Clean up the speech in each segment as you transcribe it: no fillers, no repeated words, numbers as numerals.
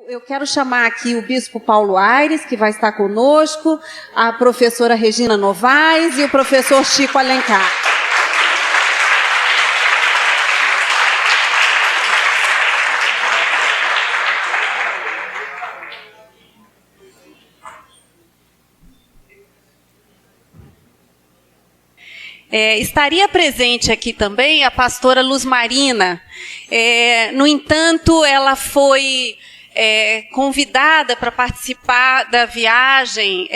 Eu quero chamar aqui o Bispo Paulo Aires, que vai estar conosco, a professora Regina Novaes e o professor Chico Alencar. Estaria presente aqui também a pastora Luz Marina. No entanto, ela foi convidada para participar da viagem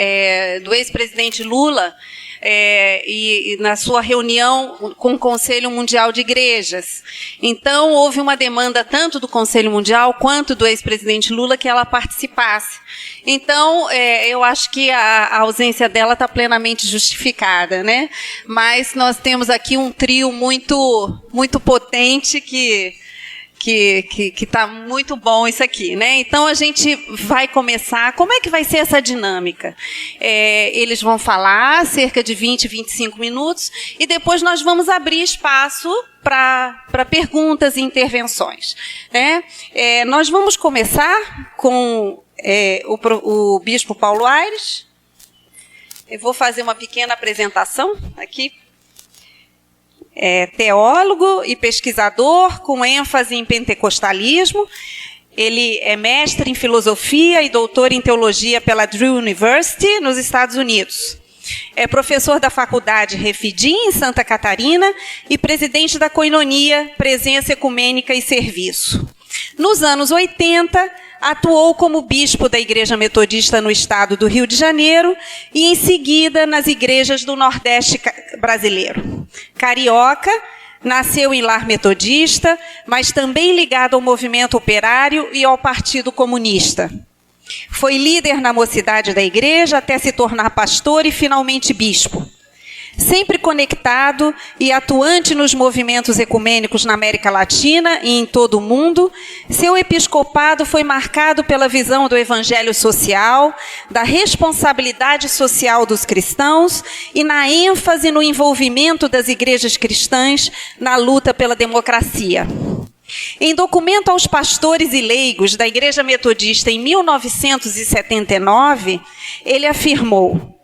do ex-presidente Lula e na sua reunião com o Conselho Mundial de Igrejas. Então, houve uma demanda tanto do Conselho Mundial quanto do ex-presidente Lula que ela participasse. Então, eu acho que a ausência dela está plenamente justificada, né? Mas nós temos aqui um trio muito potente que está muito bom isso aqui, né? Então, a gente vai começar. Como é que vai ser essa dinâmica? Eles vão falar cerca de 20, 25 minutos e depois nós vamos abrir espaço para perguntas e intervenções, né? Nós vamos começar com o Bispo Paulo Aires. Eu vou fazer uma pequena apresentação aqui. Teólogo e pesquisador com ênfase em pentecostalismo. Ele é mestre em filosofia e doutor em teologia pela Drew University, nos Estados Unidos. É professor da Faculdade Refidim, em Santa Catarina, e presidente da Koinonia, Presença Ecumênica e Serviço. Nos anos 80, atuou como bispo da Igreja Metodista no estado do Rio de Janeiro e, em seguida, nas igrejas do Nordeste brasileiro. Carioca, nasceu em lar metodista, mas também ligado ao movimento operário e ao Partido Comunista. Foi líder na mocidade da igreja até se tornar pastor e, finalmente, bispo. Sempre conectado e atuante nos movimentos ecumênicos na América Latina e em todo o mundo, seu episcopado foi marcado pela visão do evangelho social, da responsabilidade social dos cristãos e na ênfase no envolvimento das igrejas cristãs na luta pela democracia. Em documento aos pastores e leigos da Igreja Metodista em 1979, ele afirmou: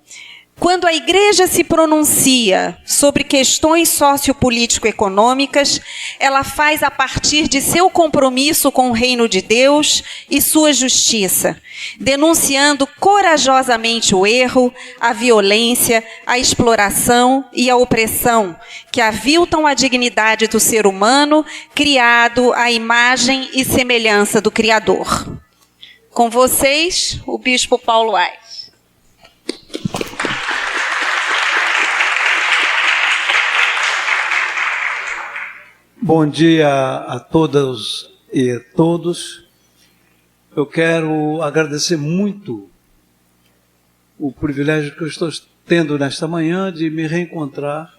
quando a Igreja se pronuncia sobre questões sociopolítico-econômicas, ela faz a partir de seu compromisso com o reino de Deus e sua justiça, denunciando corajosamente o erro, a violência, a exploração e a opressão, que aviltam a dignidade do ser humano, criado à imagem e semelhança do Criador. Com vocês, o Bispo Paulo Aires. Bom dia a todas e a todos. Eu quero agradecer muito o privilégio que eu estou tendo nesta manhã de me reencontrar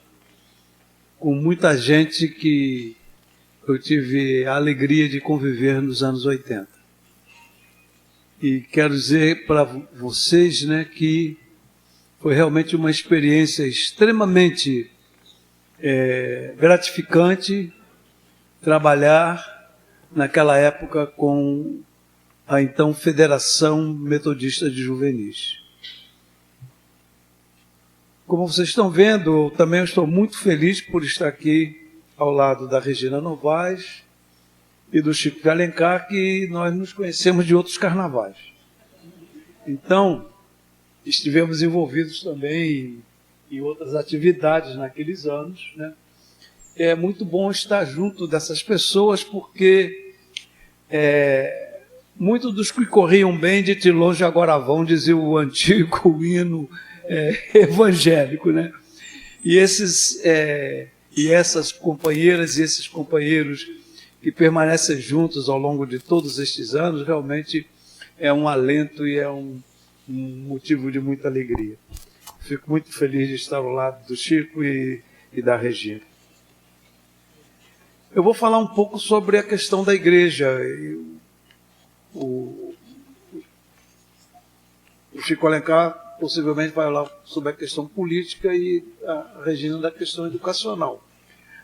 com muita gente que eu tive a alegria de conviver nos anos 80. E quero dizer para vocês, né, que foi realmente uma experiência extremamente gratificante trabalhar naquela época com a então Federação Metodista de Juvenis. Como vocês estão vendo, eu também estou muito feliz por estar aqui ao lado da Regina Novaes e do Chico Alencar, que nós nos conhecemos de outros carnavais. Então, estivemos envolvidos também em outras atividades naqueles anos, né? É muito bom estar junto dessas pessoas, porque muitos dos que corriam bem de longe agora vão, dizia o antigo hino evangélico, né? E essas companheiras e esses companheiros que permanecem juntos ao longo de todos estes anos, realmente é um alento e é um motivo de muita alegria. Fico muito feliz de estar ao lado do Chico e da Regina. Eu vou falar um pouco sobre a questão da igreja. O Chico Alencar possivelmente vai falar sobre a questão política e a Regina da questão educacional.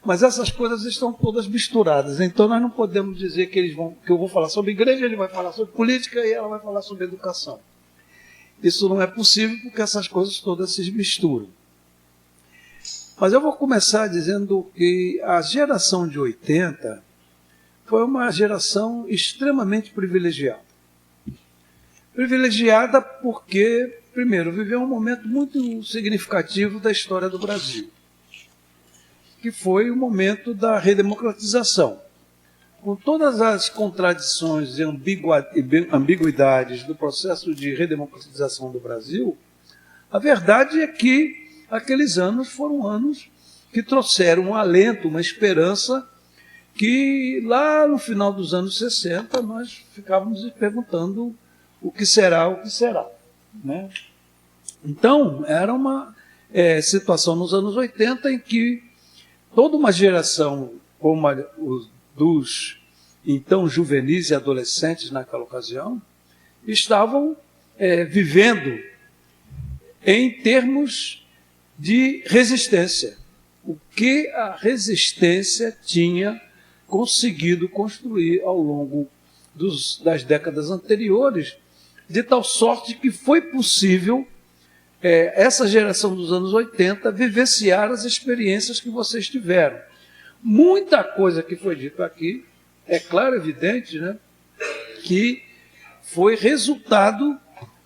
Mas essas coisas estão todas misturadas. Então nós não podemos dizer que eu vou falar sobre igreja, ele vai falar sobre política e ela vai falar sobre educação. Isso não é possível porque essas coisas todas se misturam. Mas eu vou começar dizendo que a geração de 80 foi uma geração extremamente privilegiada. Privilegiada porque, primeiro, viveu um momento muito significativo da história do Brasil, que foi o momento da redemocratização. Com todas as contradições e ambiguidades do processo de redemocratização do Brasil, a verdade é que aqueles anos foram anos que trouxeram um alento, uma esperança, que lá no final dos anos 60 nós ficávamos perguntando o que será, né? Então, era uma situação nos anos 80 em que toda uma geração como dos então juvenis e adolescentes naquela ocasião estavam vivendo em termos de resistência. O que a resistência tinha conseguido construir ao longo das décadas anteriores, de tal sorte que foi possível essa geração dos anos 80 vivenciar as experiências que vocês tiveram. Muita coisa que foi dita aqui, é claro, evidente, né, que foi resultado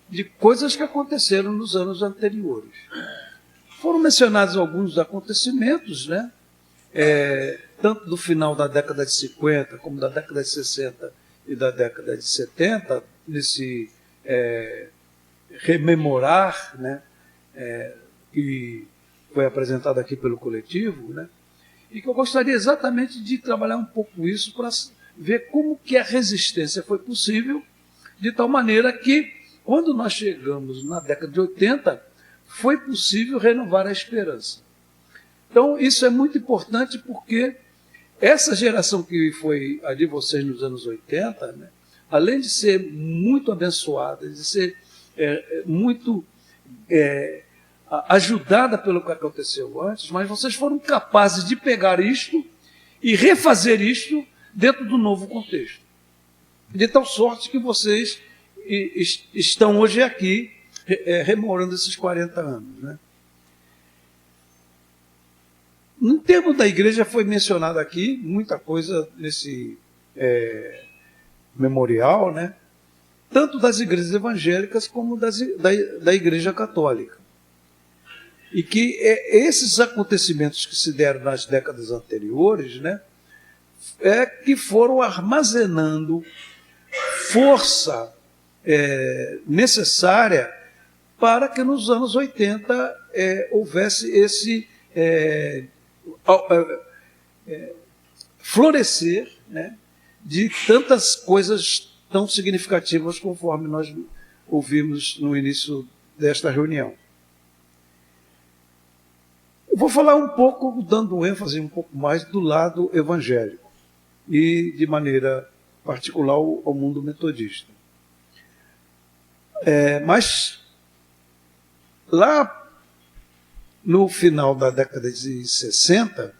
de coisas que aconteceram nos anos anteriores. Foram mencionados alguns acontecimentos, né, tanto do final da década de 50, como da década de 60 e da década de 70, nesse rememorar, né, que foi apresentado aqui pelo coletivo, né, e que eu gostaria exatamente de trabalhar um pouco isso para ver como que a resistência foi possível, de tal maneira que, quando nós chegamos na década de 80, foi possível renovar a esperança. Então, isso é muito importante porque essa geração que foi a de vocês nos anos 80, né, além de ser muito abençoada, de ser muito ajudada pelo que aconteceu antes, mas vocês foram capazes de pegar isto e refazer isto dentro do novo contexto. De tal sorte que vocês estão hoje aqui rememorando esses 40 anos. Né? No termo da igreja foi mencionado aqui muita coisa nesse memorial, né? Tanto das igrejas evangélicas como da igreja católica. E que esses acontecimentos que se deram nas décadas anteriores, né, que foram armazenando força necessária para que nos anos 80 houvesse esse florescer, né, de tantas coisas tão significativas conforme nós ouvimos no início desta reunião. Eu vou falar um pouco, dando ênfase um pouco mais do lado evangélico e de maneira particular ao mundo metodista. Mas lá no final da década de 60,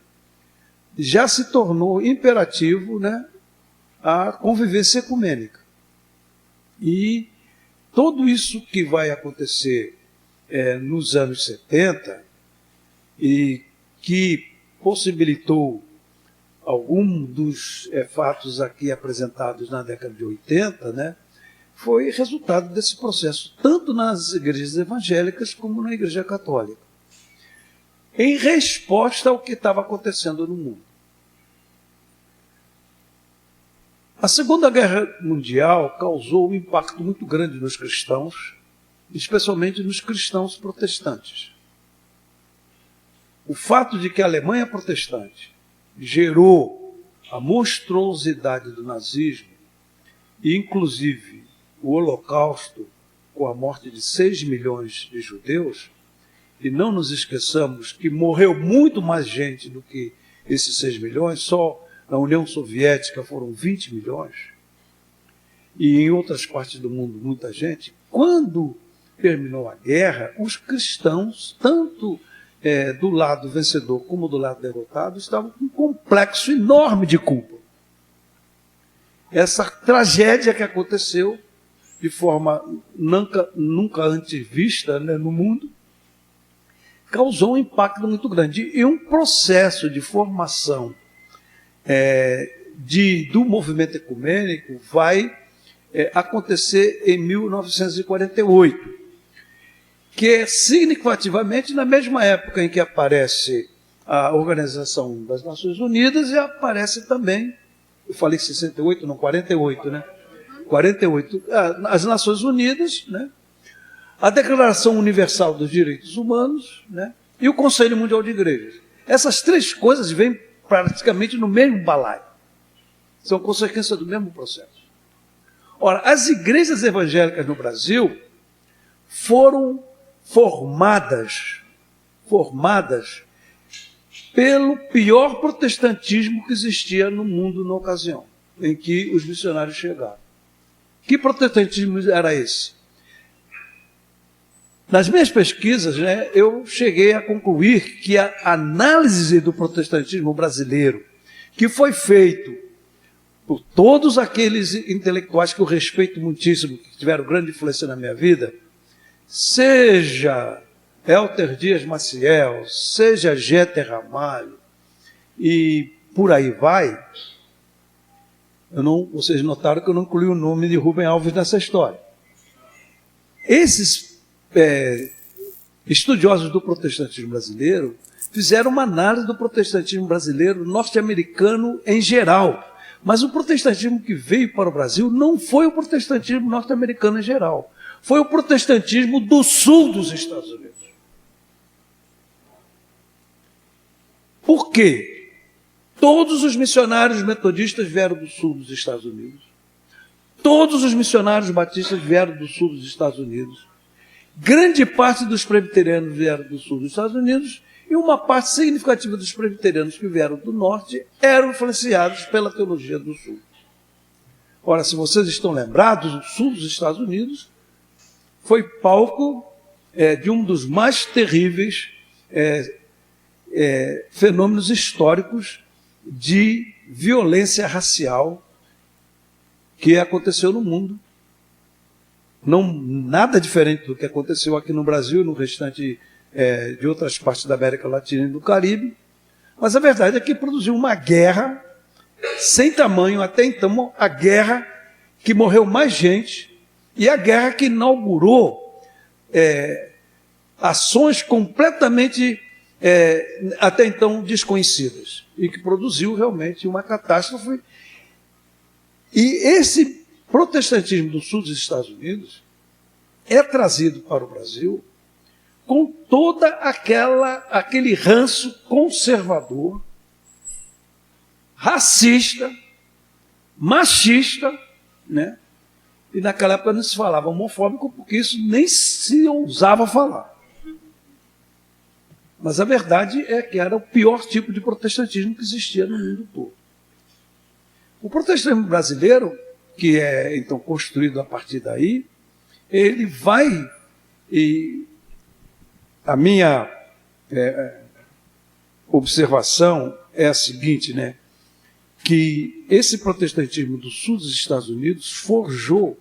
já se tornou imperativo, né, a convivência ecumênica. E tudo isso que vai acontecer nos anos 70 e que possibilitou algum dos fatos aqui apresentados na década de 80, né, foi resultado desse processo, tanto nas igrejas evangélicas como na igreja católica, em resposta ao que estava acontecendo no mundo. A Segunda Guerra Mundial causou um impacto muito grande nos cristãos, especialmente nos cristãos protestantes. O fato de que a Alemanha protestante gerou a monstruosidade do nazismo, e inclusive o Holocausto, com a morte de 6 milhões de judeus, e não nos esqueçamos que morreu muito mais gente do que esses 6 milhões, só na União Soviética foram 20 milhões, e em outras partes do mundo muita gente. Quando terminou a guerra, os cristãos, tanto do lado vencedor como do lado derrotado, estavam com um complexo enorme de culpa. Essa tragédia que aconteceu de forma nunca antes vista, né, no mundo, causou um impacto muito grande. E um processo de formação do movimento ecumênico vai acontecer em 1948, que é significativamente na mesma época em que aparece a Organização das Nações Unidas e aparece também, eu falei 68, não, 48, né? 48, as Nações Unidas, né? A Declaração Universal dos Direitos Humanos, né? E o Conselho Mundial de Igrejas. Essas três coisas vêm praticamente no mesmo balaio. São consequência do mesmo processo. Ora, as igrejas evangélicas no Brasil foram formadas pelo pior protestantismo que existia no mundo na ocasião em que os missionários chegaram. Que protestantismo era esse? Nas minhas pesquisas, né, eu cheguei a concluir que a análise do protestantismo brasileiro, que foi feito por todos aqueles intelectuais que eu respeito muitíssimo, que tiveram grande influência na minha vida, seja Elter Dias Maciel, seja Jeter Ramalho, e por aí vai, vocês notaram que eu não incluí o nome de Rubem Alves nessa história. Esses estudiosos do protestantismo brasileiro fizeram uma análise do protestantismo brasileiro norte-americano em geral. Mas o protestantismo que veio para o Brasil não foi o protestantismo norte-americano em geral. Foi o protestantismo do sul dos Estados Unidos. Por quê? Todos os missionários metodistas vieram do sul dos Estados Unidos. Todos os missionários batistas vieram do sul dos Estados Unidos. Grande parte dos presbiterianos vieram do sul dos Estados Unidos. E uma parte significativa dos presbiterianos que vieram do norte eram influenciados pela teologia do sul. Ora, se vocês estão lembrados, o sul dos Estados Unidos foi palco de um dos mais terríveis fenômenos históricos de violência racial que aconteceu no mundo. Nada diferente do que aconteceu aqui no Brasil e no restante de outras partes da América Latina e do Caribe, mas a verdade é que produziu uma guerra sem tamanho até então, a guerra que morreu mais gente e a guerra que inaugurou ações completamente até então desconhecidas e que produziu realmente uma catástrofe. E esse protestantismo do sul dos Estados Unidos é trazido para o Brasil com toda aquele ranço conservador, racista, machista, né? E naquela época não se falava homofóbico, porque isso nem se ousava falar. Mas a verdade é que era o pior tipo de protestantismo que existia no mundo todo. O protestantismo brasileiro, que é então construído a partir daí, ele vai... A minha observação é a seguinte, né? Que esse protestantismo do sul dos Estados Unidos forjou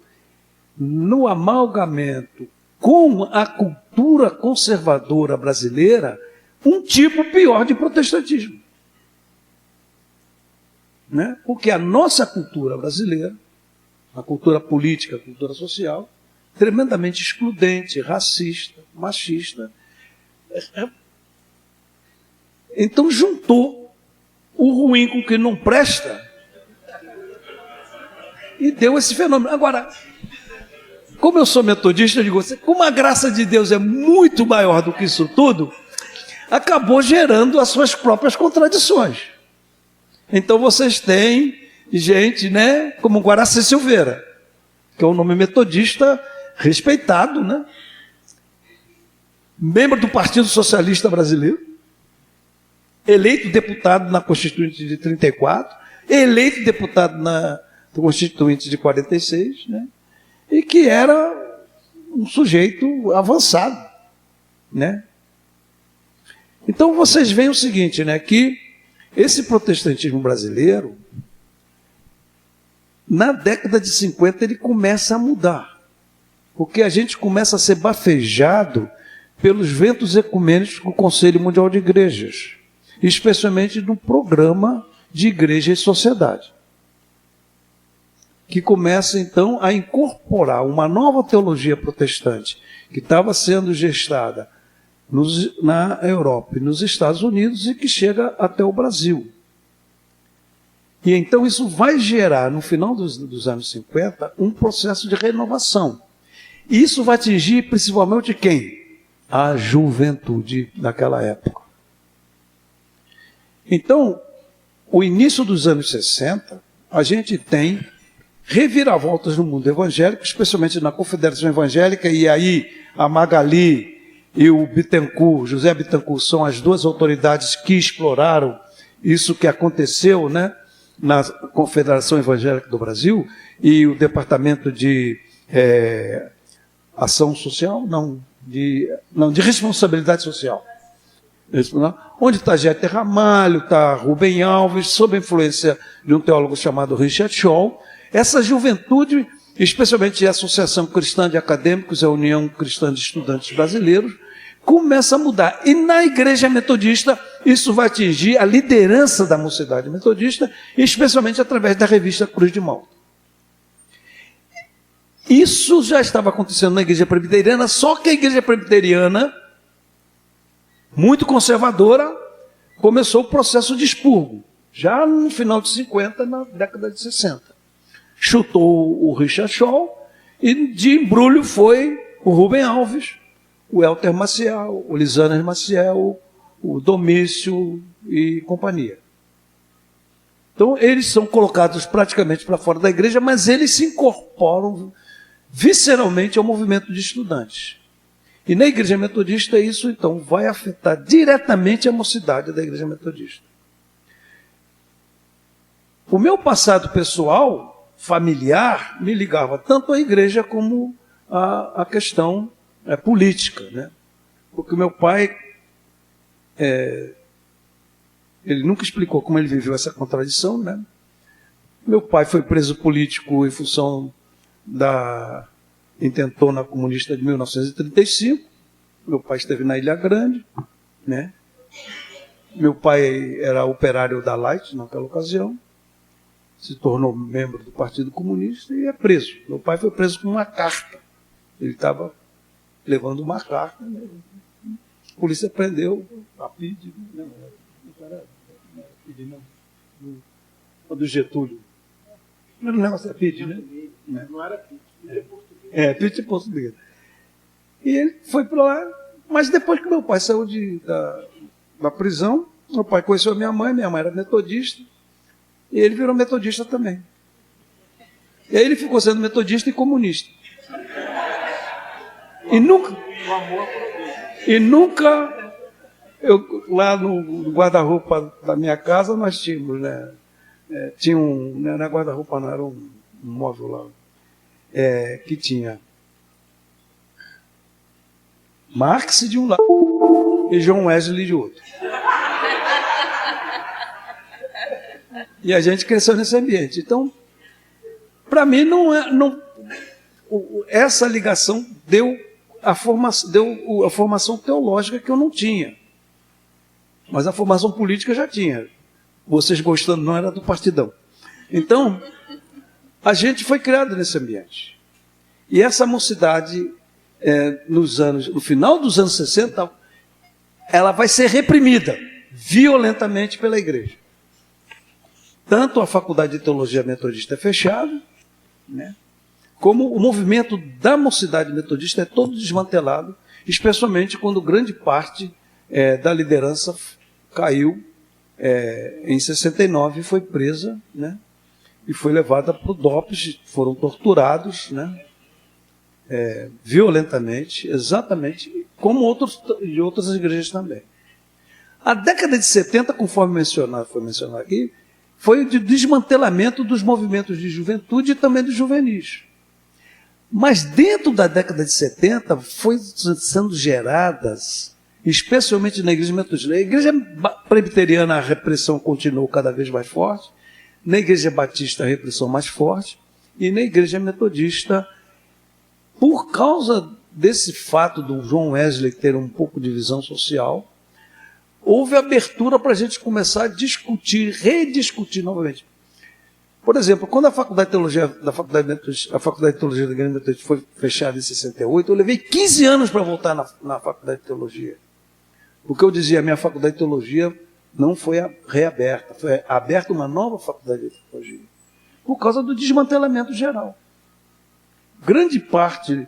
no amalgamento com a cultura conservadora brasileira um tipo pior de protestantismo. Né? Porque a nossa cultura brasileira, a cultura política, a cultura social, tremendamente excludente, racista, machista. Então juntou o ruim com o que não presta e deu esse fenômeno. Agora, como eu sou metodista, eu digo, como a graça de Deus é muito maior do que isso tudo, acabou gerando as suas próprias contradições. Então vocês têm gente, né, como Guaraci Silveira, que é um nome metodista respeitado, né? Membro do Partido Socialista Brasileiro, eleito deputado na Constituinte de 34, eleito deputado na Constituinte de 46, né? E que era um sujeito avançado, né? Então vocês veem o seguinte, né, que esse protestantismo brasileiro, na década de 50, ele começa a mudar, porque a gente começa a ser bafejado pelos ventos ecumênicos do Conselho Mundial de Igrejas, especialmente no programa de Igreja e Sociedade, que começa então a incorporar uma nova teologia protestante que estava sendo gestada na Europa e nos Estados Unidos e que chega até o Brasil. E então isso vai gerar, no final dos anos 50, um processo de renovação. E isso vai atingir principalmente quem? A juventude daquela época. Então, o início dos anos 60, a gente tem reviravoltas no mundo evangélico, especialmente na Confederação Evangélica, e aí a Magali e o Bittencourt, José Bittencourt, são as duas autoridades que exploraram isso que aconteceu, né, na Confederação Evangélica do Brasil, e o Departamento de Ação Social, de Responsabilidade Social. Onde está Jeter Ramalho, está Rubem Alves, sob a influência de um teólogo chamado Richard Shaw. Essa juventude, especialmente a Associação Cristã de Acadêmicos, a União Cristã de Estudantes Brasileiros, começa a mudar. E na Igreja Metodista, isso vai atingir a liderança da mocidade metodista, especialmente através da revista Cruz de Malta. Isso já estava acontecendo na Igreja Presbiteriana, só que a Igreja Presbiteriana, muito conservadora, começou o processo de expurgo, já no final de 50, na década de 60. Chutou o Richard Shaw, e de embrulho foi o Rubem Alves, o Helter Maciel, o Lisânias Maciel, o Domício e companhia. Então, eles são colocados praticamente para fora da igreja, mas eles se incorporam visceralmente ao movimento de estudantes. E na Igreja Metodista, isso, então, vai afetar diretamente a mocidade da Igreja Metodista. O meu passado pessoal, familiar, me ligava tanto à igreja como à questão política, né? Porque o meu pai, ele nunca explicou como ele viveu essa contradição, né? Meu pai foi preso político em função da intentona comunista de 1935. Meu pai esteve na Ilha Grande, né? Meu pai era operário da Light naquela ocasião, se tornou membro do Partido Comunista e é preso. Meu pai foi preso com uma carta. Ele estava levando uma carta, né? A polícia prendeu a PID, não era PID, não, do Getúlio. Não era um negócio da PID, né? Não era PID. PID português. E ele foi para lá, mas depois que meu pai saiu da prisão, meu pai conheceu a minha mãe era metodista, e ele virou metodista também. E aí ele ficou sendo metodista e comunista. E nunca lá no guarda-roupa da minha casa, nós tínhamos, né? Tinha não era guarda-roupa, não, era um móvel lá, que tinha Marx de um lado e John Wesley de outro. E a gente cresceu nesse ambiente. Então, para mim, essa ligação deu a formação teológica que eu não tinha. Mas a formação política eu já tinha. Vocês gostando não era do partidão. Então, a gente foi criado nesse ambiente. E essa mocidade, no final dos anos 60, ela vai ser reprimida violentamente pela igreja. Tanto a Faculdade de Teologia Metodista é fechada, né, como o movimento da mocidade metodista é todo desmantelado, especialmente quando grande parte da liderança caiu em 69 e foi presa, né, e foi levada para o DOPS, foram torturados, né, violentamente, exatamente como de outras igrejas também. A década de 70, conforme foi mencionado aqui, foi o de desmantelamento dos movimentos de juventude e também dos juvenis. Mas dentro da década de 70 foi sendo geradas especialmente na igreja metodista. Na igreja presbiteriana, a repressão continuou cada vez mais forte, na igreja batista, a repressão mais forte, e na igreja metodista, por causa desse fato do John Wesley ter um pouco de visão social, houve abertura para a gente começar a discutir, rediscutir novamente. Por exemplo, quando a Faculdade de Teologia da Igreja Metodista foi fechada em 68, eu levei 15 anos para voltar na Faculdade de Teologia. Porque eu dizia, a minha Faculdade de Teologia não foi reaberta, foi aberta uma nova Faculdade de Teologia, por causa do desmantelamento geral. Grande parte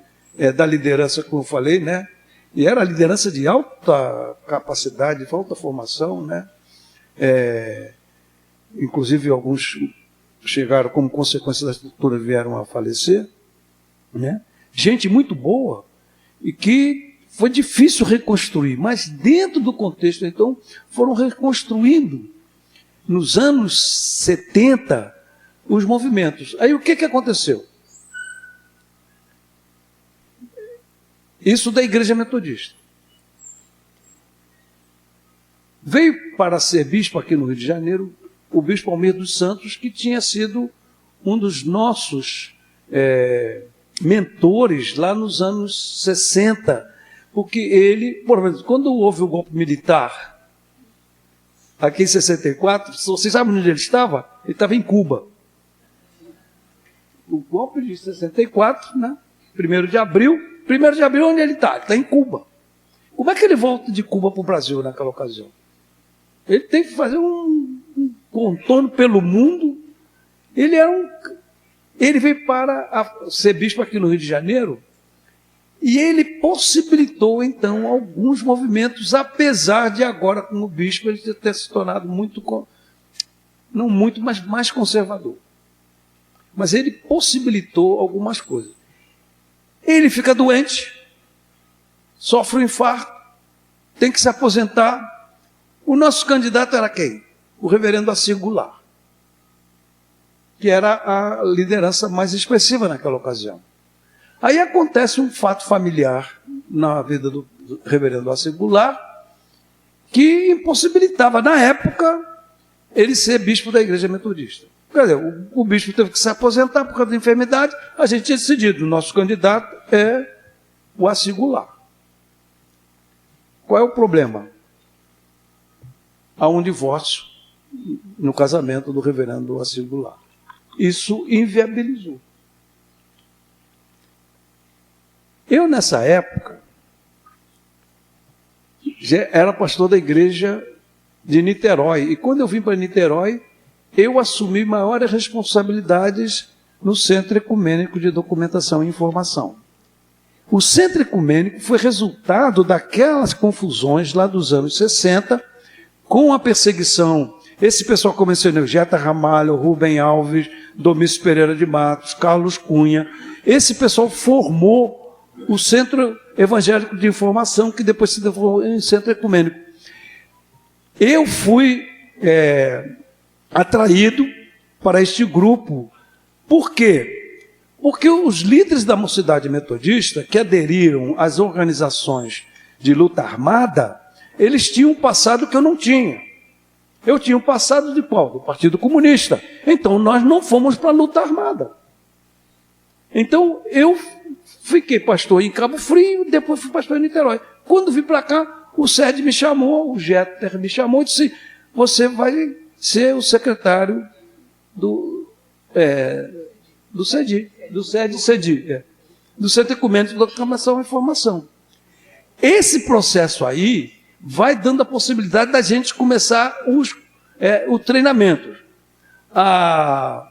da liderança, como eu falei, né? E era liderança de alta capacidade, de alta formação, né? Inclusive alguns chegaram, como consequência da estrutura, vieram a falecer, né? Gente muito boa e que foi difícil reconstruir, mas dentro do contexto, então, foram reconstruindo nos anos 70 os movimentos. Aí o que aconteceu? Isso da Igreja Metodista. Veio para ser bispo aqui no Rio de Janeiro o bispo Almir dos Santos, que tinha sido um dos nossos mentores lá nos anos 60, porque ele, por exemplo, quando houve o golpe militar, aqui em 64, vocês sabem onde ele estava? Ele estava em Cuba. O golpe de 64, né? 1º de abril, onde ele está? Ele está em Cuba. Como é que ele volta de Cuba para o Brasil naquela ocasião? Ele tem que fazer um contorno pelo mundo. Ele veio para ser bispo aqui no Rio de Janeiro e ele possibilitou, então, alguns movimentos, apesar de agora, como bispo, ele ter se tornado não muito, mas mais conservador. Mas ele possibilitou algumas coisas. Ele fica doente, sofre um infarto, tem que se aposentar. O nosso candidato era quem? O reverendo Assir Goulart, que era a liderança mais expressiva naquela ocasião. Aí acontece um fato familiar na vida do reverendo Assir Goulart, que impossibilitava, na época, ele ser bispo da Igreja Metodista. Quer dizer, o bispo teve que se aposentar por causa da enfermidade, a gente tinha decidido, o nosso candidato é o Assir Goulart. Qual é o problema? Há um divórcio no casamento do reverendo Assir Goulart. Isso inviabilizou. Eu, nessa época, já era pastor da igreja de Niterói. E quando eu vim para Niterói, eu assumi maiores responsabilidades no Centro Ecumênico de Documentação e Informação. O Centro Ecumênico foi resultado daquelas confusões lá dos anos 60, com a perseguição. Esse pessoal que eu mencionei, Jeta Ramalho, Rubem Alves, Domício Pereira de Matos, Carlos Cunha, esse pessoal formou o Centro Evangélico de Informação, que depois se transformou em Centro Ecumênico. Eu fui atraído para este grupo. Por quê? Porque os líderes da Mocidade Metodista, que aderiram às organizações de luta armada, eles tinham um passado que eu não tinha. Eu tinha um passado de qual? Do Partido Comunista. Então, nós não fomos para a luta armada. Então, eu fiquei pastor em Cabo Frio, depois fui pastor em Niterói. Quando vim para cá, o SED me chamou, o Jeter me chamou e disse, você vai ser o secretário do CEDI, do Centro Ecumênico de Documentação e Informação. Esse processo aí vai dando a possibilidade da gente começar o treinamento. A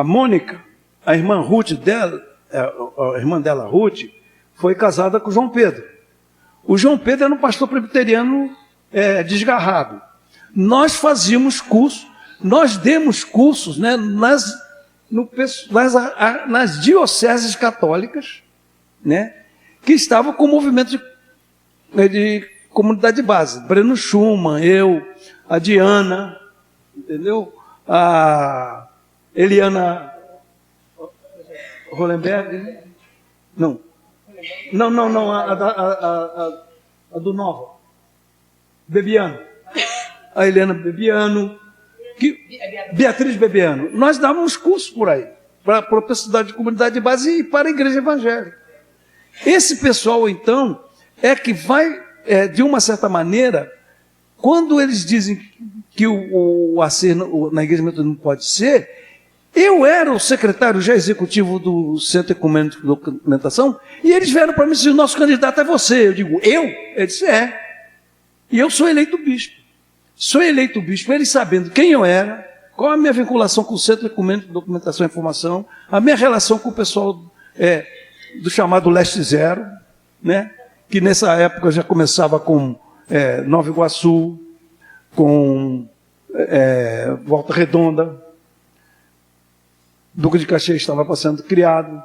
Mônica, a irmã Ruth dela, a irmã dela, Ruth, foi casada com o João Pedro. O João Pedro era um pastor presbiteriano desgarrado. Nós fazíamos cursos, nós demos cursos, né, nas dioceses católicas, né, que estavam com o movimento de comunidade de base. Breno Schumann, eu, a Diana, entendeu? A Eliana Hollenberg, né? Não. Não, a do Nova. Bebiano. A Helena Bebiano. Beatriz Bebiano. Nós dávamos cursos por aí, para a propriedade de comunidade de base e para a igreja evangélica. Esse pessoal, então, é que vai, de uma certa maneira, quando eles dizem que o ACER na igreja metodista não pode ser, eu era o secretário já executivo do Centro Ecumênico de Documentação, e eles vieram para mim e disseram, nosso candidato é você. Eu digo, eu? Ele disse, é. E eu sou eleito bispo. Sou eleito bispo, eles sabendo quem eu era, qual a minha vinculação com o Centro Ecumênico de Documentação e Informação, a minha relação com o pessoal do chamado Leste Zero, né? Que nessa época já começava com Nova Iguaçu, com Volta Redonda, Duque de Caxias estava sendo criado,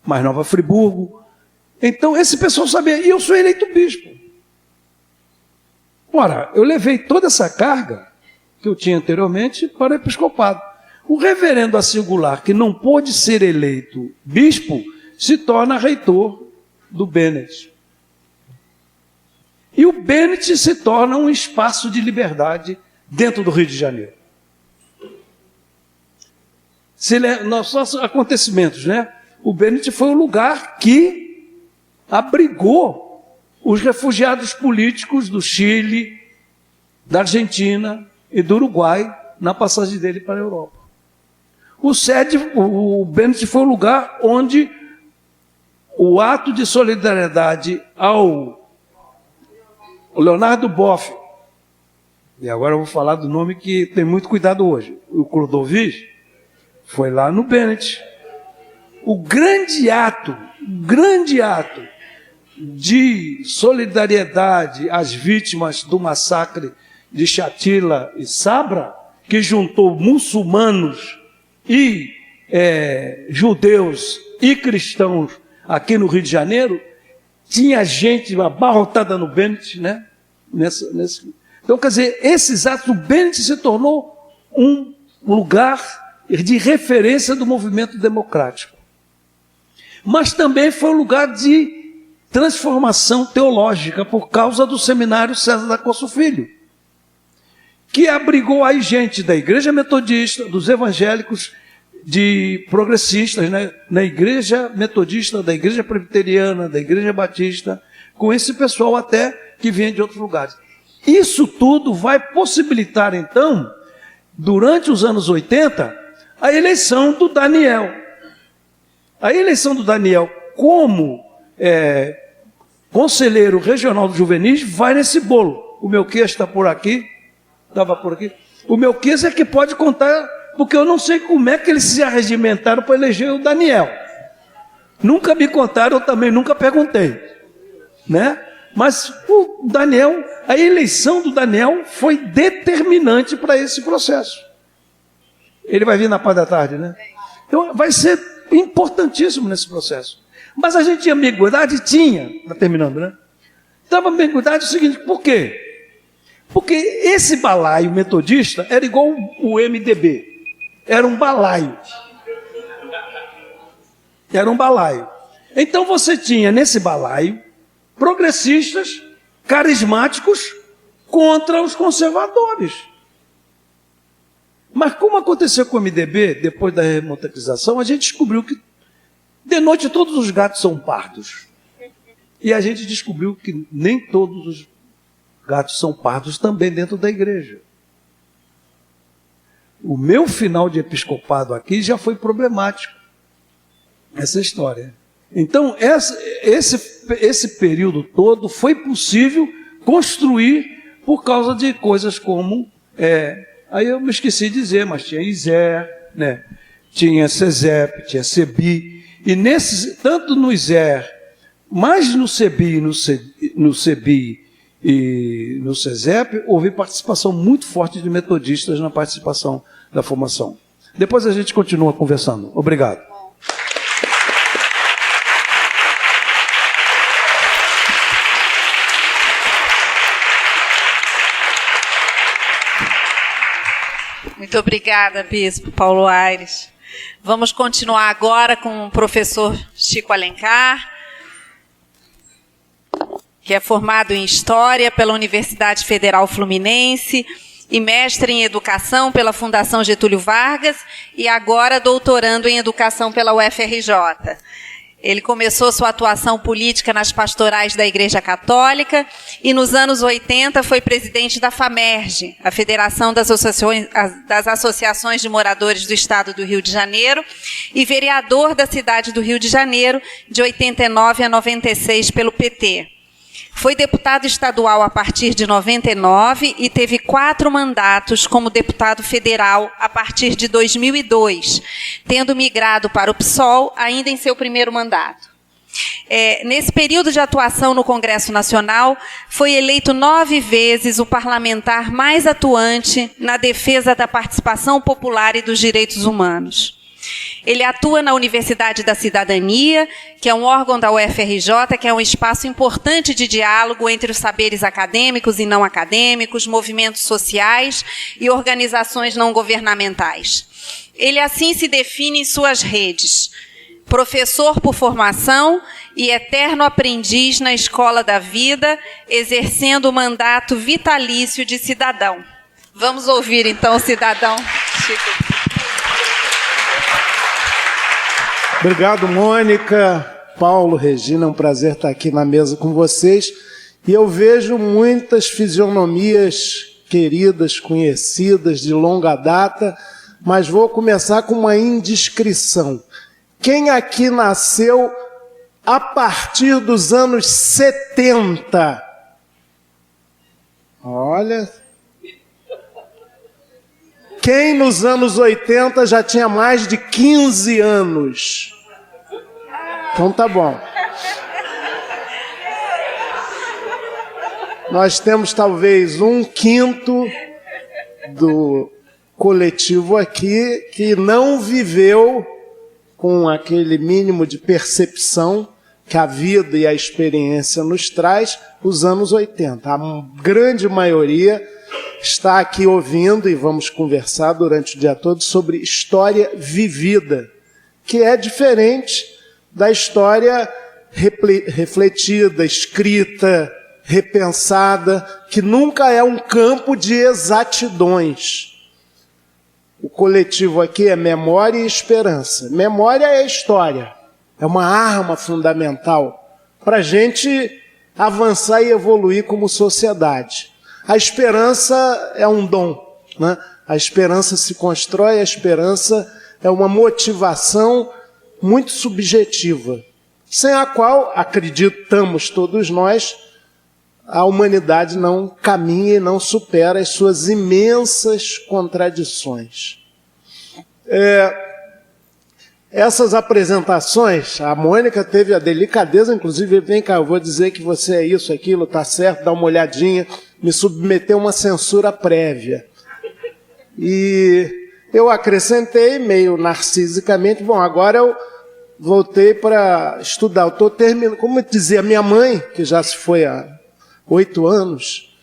mais Nova Friburgo. Então esse pessoal sabia, e eu sou eleito bispo. Ora, eu levei toda essa carga que eu tinha anteriormente para o episcopado. O reverendo a singular, que não pôde ser eleito bispo, se torna reitor do Bennett. E o Bennett se torna um espaço de liberdade dentro do Rio de Janeiro. Nos nossos acontecimentos, né? O Bennett foi o lugar que abrigou os refugiados políticos do Chile, da Argentina e do Uruguai na passagem dele para a Europa. O Bennett foi o lugar onde o ato de solidariedade ao Leonardo Boff, e agora eu vou falar do nome que tem muito cuidado hoje, o Clodovis, foi lá no Bennett. O grande ato de solidariedade às vítimas do massacre de Shatila e Sabra, que juntou muçulmanos e judeus e cristãos aqui no Rio de Janeiro, tinha gente abarrotada no Bennett, né? Então, quer dizer, esses atos, o Bennett se tornou um lugar de referência do movimento democrático. Mas também foi um lugar de transformação teológica por causa do seminário César da Costa Filho, que abrigou aí gente da igreja metodista, dos evangélicos, de progressistas, né? Na igreja metodista, da igreja presbiteriana, da igreja batista, com esse pessoal até que vinha de outros lugares. Isso tudo vai possibilitar, então, durante os anos 80, a eleição do Daniel. A eleição do Daniel como conselheiro regional do Juvenis vai nesse bolo. O Melquias está por aqui, estava por aqui. O Melquias é que pode contar, porque eu não sei como é que eles se arregimentaram para eleger o Daniel. Nunca me contaram, eu também nunca perguntei, né? Mas o Daniel, a eleição do Daniel foi determinante para esse processo. Ele vai vir na parte da tarde, né? Então vai ser importantíssimo nesse processo. Mas a gente tinha ambiguidade? Tinha, está terminando, né? Então a ambiguidade é o seguinte, por quê? Porque esse balaio metodista era igual o MDB. Era um balaio. Era um balaio. Então você tinha nesse balaio progressistas, carismáticos, contra os conservadores. Mas como aconteceu com o MDB, depois da remonetização, a gente descobriu que de noite todos os gatos são pardos. E a gente descobriu que nem todos os gatos são pardos também dentro da igreja. O meu final de episcopado aqui já foi problemático. Essa história. Então, esse período todo foi possível construir por causa de coisas como... aí eu me esqueci de dizer, mas tinha ISER, né? Tinha CESEP, tinha CEBI. E tanto no ISER, mais no CEBI, no CEBI e no CESEP, houve participação muito forte de metodistas na participação da formação. Depois a gente continua conversando. Obrigado. Muito obrigada, Bispo Paulo Aires. Vamos continuar agora com o professor Chico Alencar. que é formado em História pela Universidade Federal Fluminense e mestre em Educação pela Fundação Getúlio Vargas e agora doutorando em Educação pela UFRJ. Ele começou sua atuação política nas pastorais da Igreja Católica e nos anos 80 foi presidente da FAMERJ, a Federação das Associações de Moradores do Estado do Rio de Janeiro, e vereador da cidade do Rio de Janeiro de 89 a 96 pelo PT. Foi deputado estadual a partir de 99 e teve 4 mandatos como deputado federal a partir de 2002, tendo migrado para o PSOL ainda em seu primeiro mandato. Nesse período de atuação no Congresso Nacional, foi eleito 9 vezes o parlamentar mais atuante na defesa da participação popular e dos direitos humanos. Ele atua na Universidade da Cidadania, que é um órgão da UFRJ, que é um espaço importante de diálogo entre os saberes acadêmicos e não acadêmicos, movimentos sociais e organizações não governamentais. Ele assim se define em suas redes: professor por formação e eterno aprendiz na escola da vida, exercendo o mandato vitalício de cidadão. Vamos ouvir então o cidadão Chico. Obrigado, Mônica, Paulo, Regina, é um prazer estar aqui na mesa com vocês. E eu vejo muitas fisionomias queridas, conhecidas, de longa data, mas vou começar com uma indiscrição. Quem aqui nasceu a partir dos anos 70? Olha. Quem nos anos 80 já tinha mais de 15 anos? Então tá bom. Nós temos talvez 1/5 do coletivo aqui que não viveu com aquele mínimo de percepção que a vida e a experiência nos traz os anos 80. A grande maioria está aqui ouvindo e vamos conversar durante o dia todo sobre história vivida, que é diferente da história refletida, escrita, repensada, que nunca é um campo de exatidões. O coletivo aqui é memória e esperança. Memória é história, é uma arma fundamental para a gente avançar e evoluir como sociedade. A esperança é um dom, né? A esperança se constrói, a esperança é uma motivação muito subjetiva, sem a qual, acreditamos todos nós, a humanidade não caminha e não supera as suas imensas contradições. Essas apresentações, a Mônica teve a delicadeza, inclusive, vem cá, eu vou dizer que você é isso, aquilo, está certo, dá uma olhadinha, me submeteu a uma censura prévia. E eu acrescentei, meio narcisicamente, bom, agora eu voltei para estudar, eu estou terminando, como dizia minha mãe, que já se foi há 8 anos,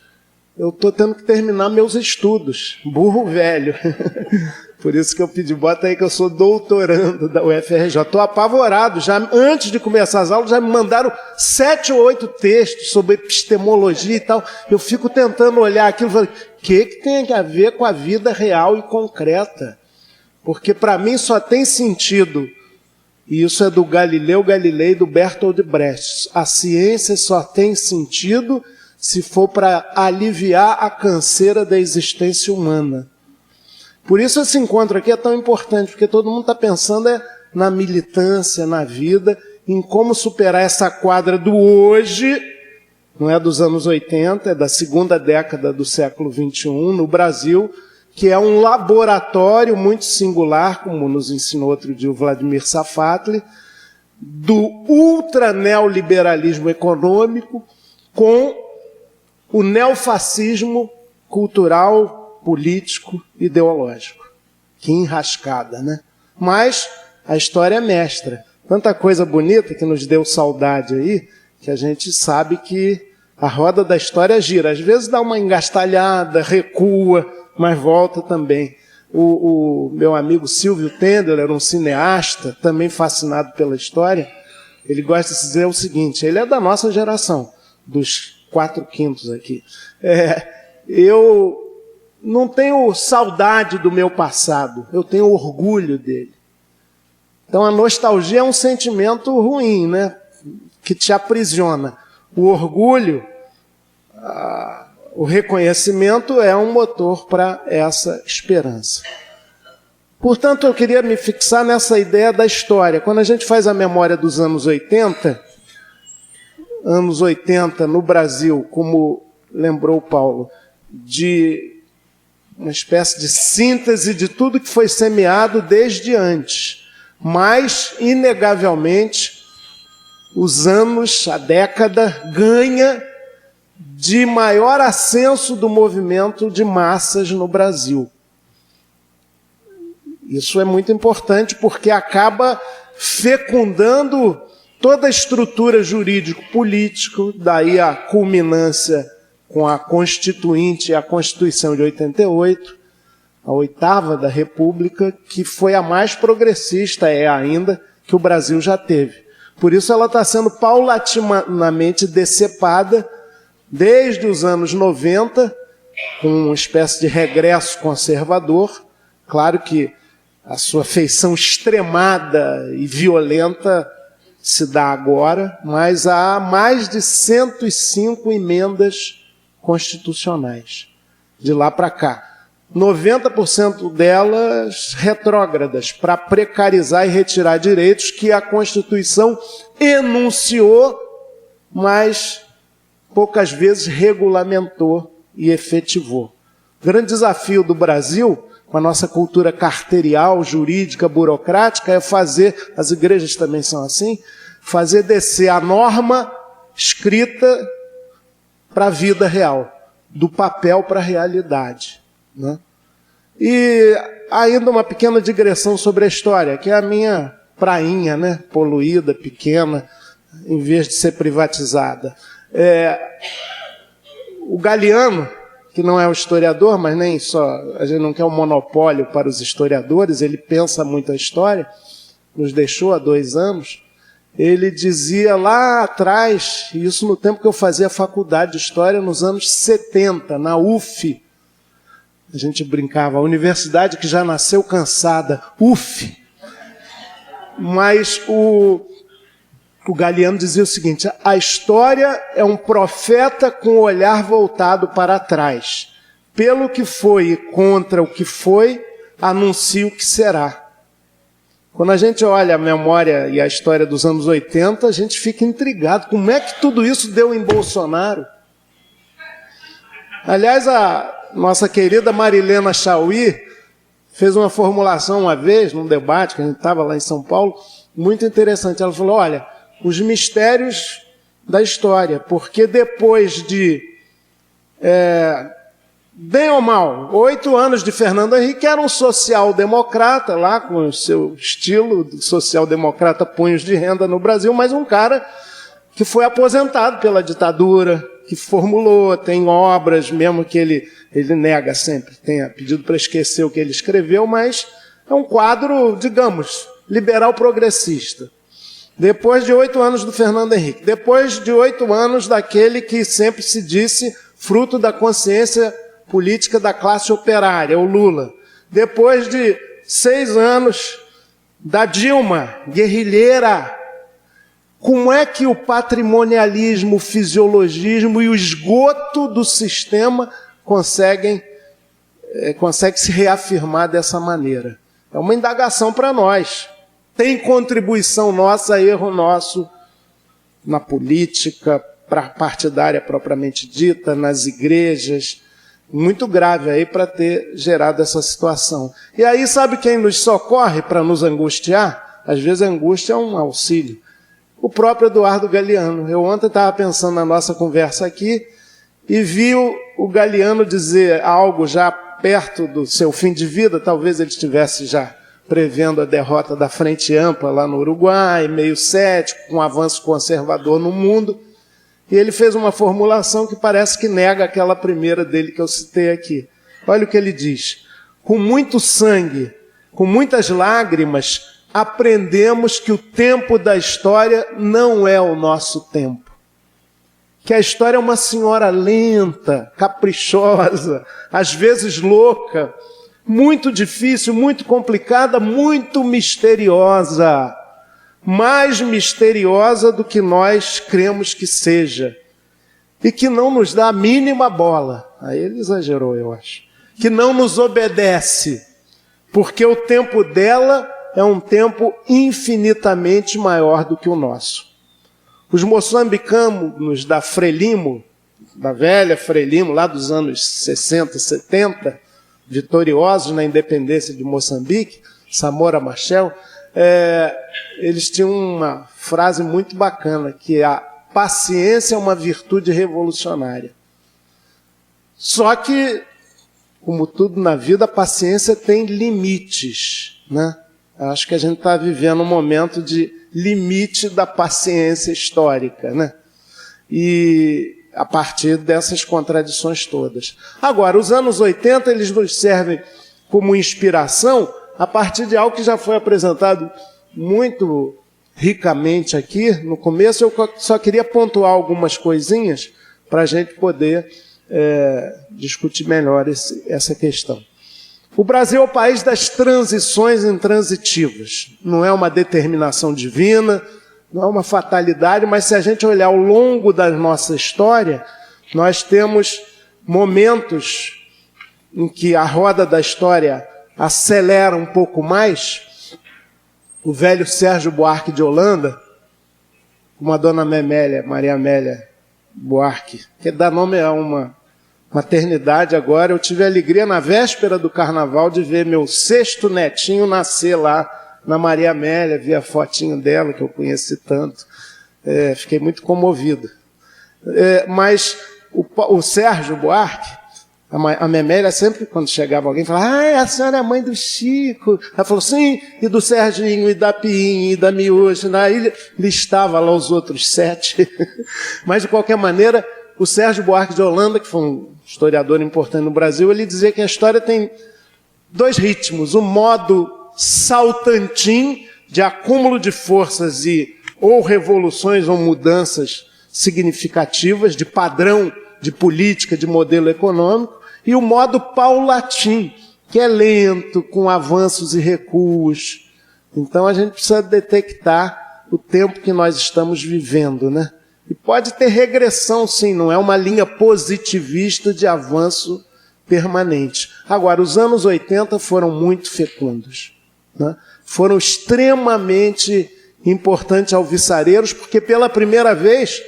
eu estou tendo que terminar meus estudos, burro velho. Por isso que eu pedi, bota aí que eu sou doutorando da UFRJ. Estou apavorado, já antes de começar as aulas, já me mandaram 7 ou 8 textos sobre epistemologia e tal. Eu fico tentando olhar aquilo e falo, o que tem a ver com a vida real e concreta? Porque para mim só tem sentido, e isso é do Galileu Galilei e do Bertolt Brecht, a ciência só tem sentido se for para aliviar a canseira da existência humana. Por isso esse encontro aqui é tão importante, porque todo mundo está pensando na militância, na vida, em como superar essa quadra do hoje, não é dos anos 80, é da segunda década do século XXI, no Brasil, que é um laboratório muito singular, como nos ensinou outro dia o Vladimir Safatli, do ultra-neoliberalismo econômico com o neofascismo cultural, político, ideológico. Que enrascada, né? Mas a história é mestra. Tanta coisa bonita que nos deu saudade aí, que a gente sabe que a roda da história gira. Às vezes dá uma engastalhada, recua, mas volta também. O meu amigo Silvio Tendler era um cineasta, também fascinado pela história. Ele gosta de dizer o seguinte, ele é da nossa geração, dos 4/5 aqui. Eu não tenho saudade do meu passado, eu tenho orgulho dele. Então a nostalgia é um sentimento ruim, né? Que te aprisiona. O orgulho, o reconhecimento é um motor para essa esperança. Portanto, eu queria me fixar nessa ideia da história. Quando a gente faz a memória dos anos 80 no Brasil, como lembrou Paulo, de uma espécie de síntese de tudo que foi semeado desde antes. Mas, inegavelmente, os anos, a década, ganha de maior ascenso do movimento de massas no Brasil. Isso é muito importante porque acaba fecundando toda a estrutura jurídico-política, daí a culminância com a Constituinte e a Constituição de 88, a 8ª da República, que foi a mais progressista, ainda, que o Brasil já teve. Por isso ela está sendo paulatinamente decepada desde os anos 90, com uma espécie de regresso conservador. Claro que a sua feição extremada e violenta se dá agora, mas há mais de 105 emendas constitucionais de lá para cá. 90% delas retrógradas, para precarizar e retirar direitos que a Constituição enunciou, mas poucas vezes regulamentou e efetivou. O grande desafio do Brasil, com a nossa cultura carterial, jurídica, burocrática, é fazer, as igrejas também são assim, fazer descer a norma escrita para a vida real, do papel para a realidade, né? E ainda uma pequena digressão sobre a história, que é a minha prainha, né? Poluída, pequena, em vez de ser privatizada. O Galiano, que não é um historiador, mas nem só, a gente não quer um monopólio para os historiadores, ele pensa muito a história, nos deixou há 2 anos, ele dizia lá atrás, isso no tempo que eu fazia faculdade de História, nos anos 70, na UF, a gente brincava, a universidade que já nasceu cansada, UF. Mas o Galiano dizia o seguinte: a história é um profeta com o olhar voltado para trás. Pelo que foi e contra o que foi, anuncia o que será. Quando a gente olha a memória e a história dos anos 80, a gente fica intrigado. Como é que tudo isso deu em Bolsonaro? Aliás, a nossa querida Marilena Chauí fez uma formulação uma vez, num debate, que a gente estava lá em São Paulo, muito interessante. Ela falou, olha, os mistérios da história, porque depois de, bem ou mal, 8 anos de Fernando Henrique, era um social-democrata, lá com o seu estilo social-democrata, punhos de renda no Brasil, mas um cara que foi aposentado pela ditadura, que formulou, tem obras, mesmo que ele nega sempre, tenha pedido para esquecer o que ele escreveu, mas é um quadro, digamos, liberal progressista. Depois de 8 anos do Fernando Henrique, depois de 8 anos daquele que sempre se disse fruto da consciência política da classe operária, o Lula. Depois de 6 anos da Dilma, guerrilheira. Como é que o patrimonialismo, o fisiologismo e o esgoto do sistema consegue se reafirmar dessa maneira? É uma indagação para nós. Tem contribuição nossa, erro nosso na política partidária propriamente dita, nas igrejas, muito grave aí para ter gerado essa situação. E aí sabe quem nos socorre para nos angustiar? Às vezes a angústia é um auxílio. O próprio Eduardo Galeano. Eu ontem estava pensando na nossa conversa aqui e vi o Galeano dizer algo já perto do seu fim de vida, talvez ele estivesse já prevendo a derrota da Frente Ampla lá no Uruguai, meio cético, com um avanço conservador no mundo. E ele fez uma formulação que parece que nega aquela primeira dele que eu citei aqui. Olha o que ele diz. Com muito sangue, com muitas lágrimas, aprendemos que o tempo da história não é o nosso tempo. que a história é uma senhora lenta, caprichosa, às vezes louca, muito difícil, muito complicada, muito misteriosa. Mais misteriosa do que nós cremos que seja. E que não nos dá a mínima bola. Aí ele exagerou, eu acho. Que não nos obedece. Porque o tempo dela é um tempo infinitamente maior do que o nosso. Os moçambicanos da Frelimo, da velha Frelimo, lá dos anos 60, 70, vitoriosos na independência de Moçambique, Samora Machel, eles tinham uma frase muito bacana, que a paciência é uma virtude revolucionária. Só que, como tudo na vida, a paciência tem limites, né? Acho que a gente está vivendo um momento de limite da paciência histórica, né? E a partir dessas contradições todas. Agora, os anos 80, eles nos servem como inspiração a partir de algo que já foi apresentado muito ricamente aqui. No começo, eu só queria pontuar algumas coisinhas para a gente poder discutir melhor essa questão. O Brasil é o país das transições intransitivas. Não é uma determinação divina, não é uma fatalidade, mas se a gente olhar ao longo da nossa história, nós temos momentos em que a roda da história acelera um pouco mais. O velho Sérgio Buarque de Holanda, como a dona Maria Amélia Buarque, que dá nome a uma maternidade agora. Eu tive a alegria na véspera do carnaval de ver meu 6º netinho nascer lá na Maria Amélia, vi a fotinho dela, que eu conheci tanto. Fiquei muito comovido. Mas o Sérgio Buarque, a Memélia sempre, quando chegava alguém, falava: a senhora é a mãe do Chico. Ela falou: sim, e do Serginho, e da Pinho, e da Miúcha. Aí listava lá os outros 7. Mas, de qualquer maneira, o Sérgio Buarque de Holanda, que foi um historiador importante no Brasil, ele dizia que a história tem 2 ritmos. O modo saltantim, de acúmulo de forças e ou revoluções ou mudanças significativas, de padrão de política, de modelo econômico, e o modo paulatim, que é lento, com avanços e recuos. Então a gente precisa detectar o tempo que nós estamos vivendo, né? E pode ter regressão, sim, não é uma linha positivista de avanço permanente. Agora, os anos 80 foram muito fecundos, né? Foram extremamente importantes alvissareiros, porque pela primeira vez,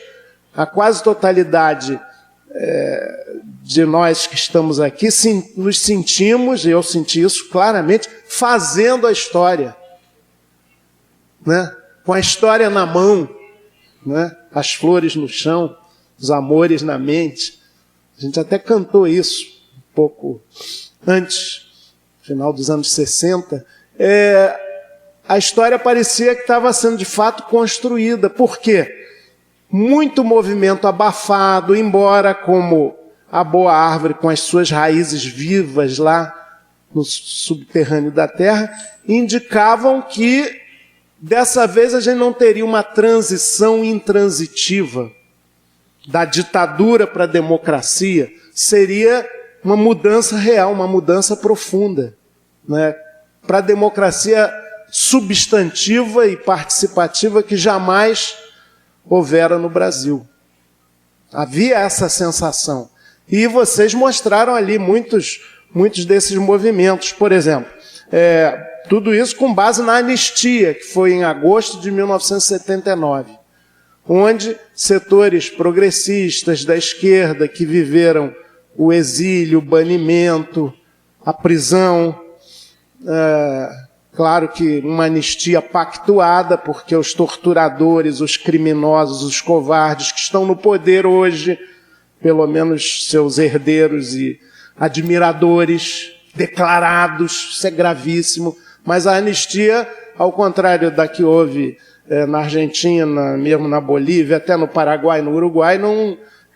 a quase totalidade de nós que estamos aqui nos sentimos, e eu senti isso claramente, fazendo a história, né? Com a história na mão, né? As flores no chão, os amores na mente. A gente até cantou isso um pouco antes, final dos anos 60. A história parecia que estava sendo de fato construída. Por quê? Muito movimento abafado, embora como a boa árvore com as suas raízes vivas lá no subterrâneo da terra, indicavam que dessa vez a gente não teria uma transição intransitiva da ditadura para a democracia, seria uma mudança real, uma mudança profunda, né? Para a democracia substantiva e participativa que jamais houvera no Brasil. Havia essa sensação. E vocês mostraram ali muitos desses movimentos. Por exemplo, tudo isso com base na anistia, que foi em agosto de 1979, onde setores progressistas da esquerda que viveram o exílio, o banimento, a prisão, claro que uma anistia pactuada, porque os torturadores, os criminosos, os covardes que estão no poder hoje, pelo menos seus herdeiros e admiradores declarados, isso é gravíssimo, mas a anistia, ao contrário da que houve na Argentina, mesmo na Bolívia, até no Paraguai, no Uruguai,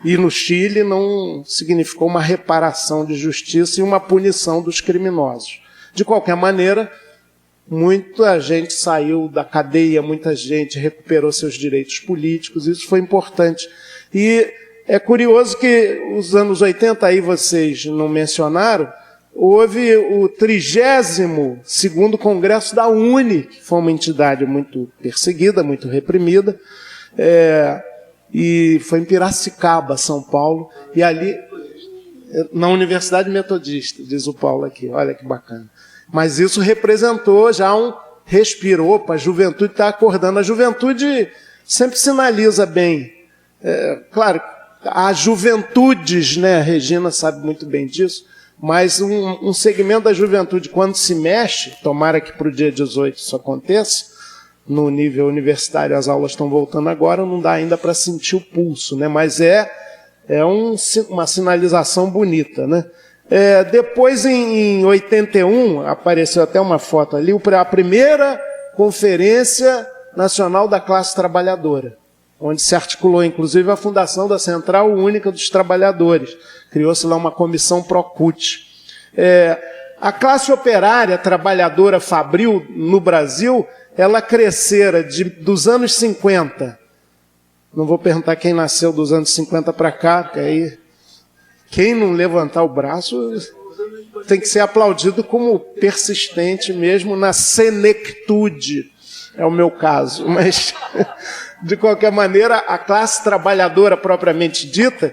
e no Chile, não significou uma reparação de justiça e uma punição dos criminosos. De qualquer maneira, muita gente saiu da cadeia, muita gente recuperou seus direitos políticos, isso foi importante. E é curioso que os anos 80, aí vocês não mencionaram, houve o 32º Congresso da UNE, que foi uma entidade muito perseguida, muito reprimida, e foi em Piracicaba, São Paulo, e ali, na Universidade Metodista, diz o Paulo aqui, olha que bacana. Mas isso representou já um respiro, opa, a juventude está acordando. A juventude sempre sinaliza bem. Claro, há juventudes, né? A Regina sabe muito bem disso, mas um segmento da juventude, quando se mexe, tomara que para o dia 18 isso aconteça, no nível universitário as aulas estão voltando agora, não dá ainda para sentir o pulso, né? Mas uma sinalização bonita, né? Depois, em 81, apareceu até uma foto ali, a primeira Conferência Nacional da Classe Trabalhadora, onde se articulou, inclusive, a fundação da Central Única dos Trabalhadores. Criou-se lá uma comissão Procute. A classe operária, trabalhadora, fabril, no Brasil, ela crescera dos anos 50. Não vou perguntar quem nasceu dos anos 50 para cá, porque aí quem não levantar o braço tem que ser aplaudido como persistente mesmo na senectude. É o meu caso, mas de qualquer maneira a classe trabalhadora propriamente dita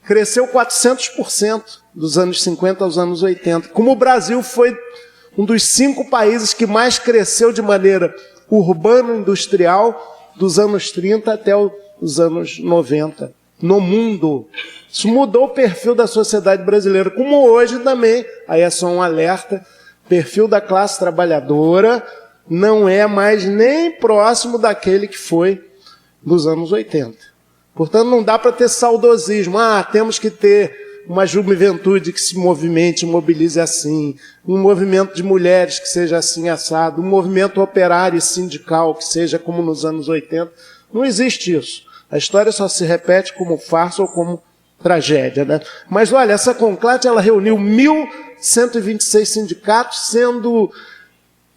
cresceu 400% dos anos 50 aos anos 80. Como o Brasil foi um dos 5 países que mais cresceu de maneira urbano-industrial dos anos 30 até os anos 90, no mundo. Isso mudou o perfil da sociedade brasileira, como hoje também, aí é só um alerta, o perfil da classe trabalhadora não é mais nem próximo daquele que foi nos anos 80. Portanto, não dá para ter saudosismo. Temos que ter uma juventude que se movimente, mobilize assim, um movimento de mulheres que seja assim assado, um movimento operário e sindical que seja como nos anos 80. Não existe isso. A história só se repete como farsa ou como tragédia, né? Mas olha, essa Conclate, ela reuniu 1.126 sindicatos, sendo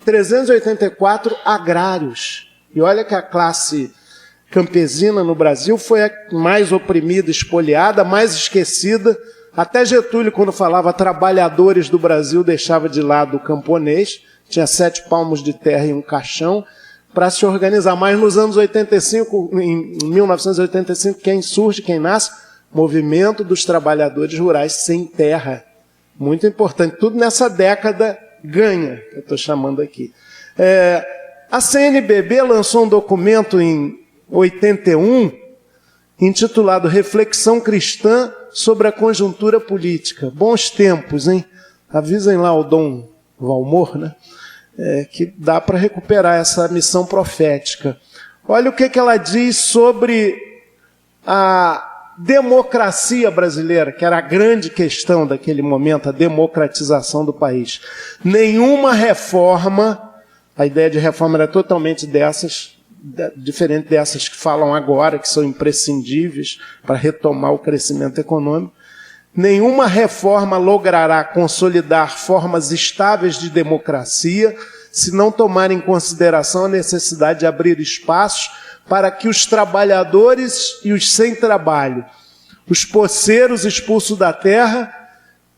384 agrários. E olha que a classe campesina no Brasil foi a mais oprimida, espoliada, mais esquecida. Até Getúlio, quando falava trabalhadores do Brasil, deixava de lado o camponês, tinha 7 palmos de terra e um caixão, para se organizar. Mas nos anos 85, em 1985, quem surge, quem nasce? Movimento dos Trabalhadores Rurais Sem Terra. Muito importante. Tudo nessa década ganha, que eu estou chamando aqui. A CNBB lançou um documento em 81, intitulado Reflexão Cristã sobre a Conjuntura Política. Bons tempos, hein? Avisem lá o Dom Valmor, né? Que dá para recuperar essa missão profética. Olha o que ela diz sobre a democracia brasileira, que era a grande questão daquele momento, a democratização do país. Nenhuma reforma, a ideia de reforma era totalmente diferente dessas que falam agora, que são imprescindíveis para retomar o crescimento econômico. Nenhuma reforma logrará consolidar formas estáveis de democracia se não tomar em consideração a necessidade de abrir espaços para que os trabalhadores e os sem trabalho, os poceiros expulsos da terra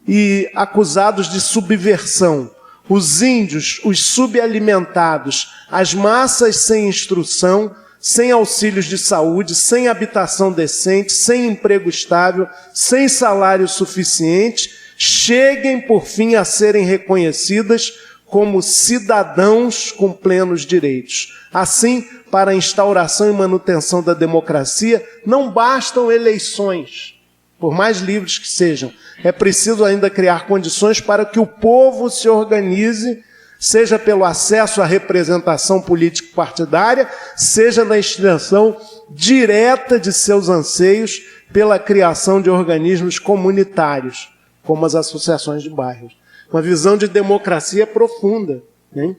e acusados de subversão, os índios, os subalimentados, as massas sem instrução, sem auxílios de saúde, sem habitação decente, sem emprego estável, sem salário suficiente, cheguem por fim a serem reconhecidas como cidadãos com plenos direitos. Assim, para a instauração e manutenção da democracia, não bastam eleições, por mais livres que sejam. É preciso ainda criar condições para que o povo se organize, seja pelo acesso à representação político-partidária, seja na extensão direta de seus anseios pela criação de organismos comunitários, como as associações de bairros. Uma visão de democracia profunda. Né?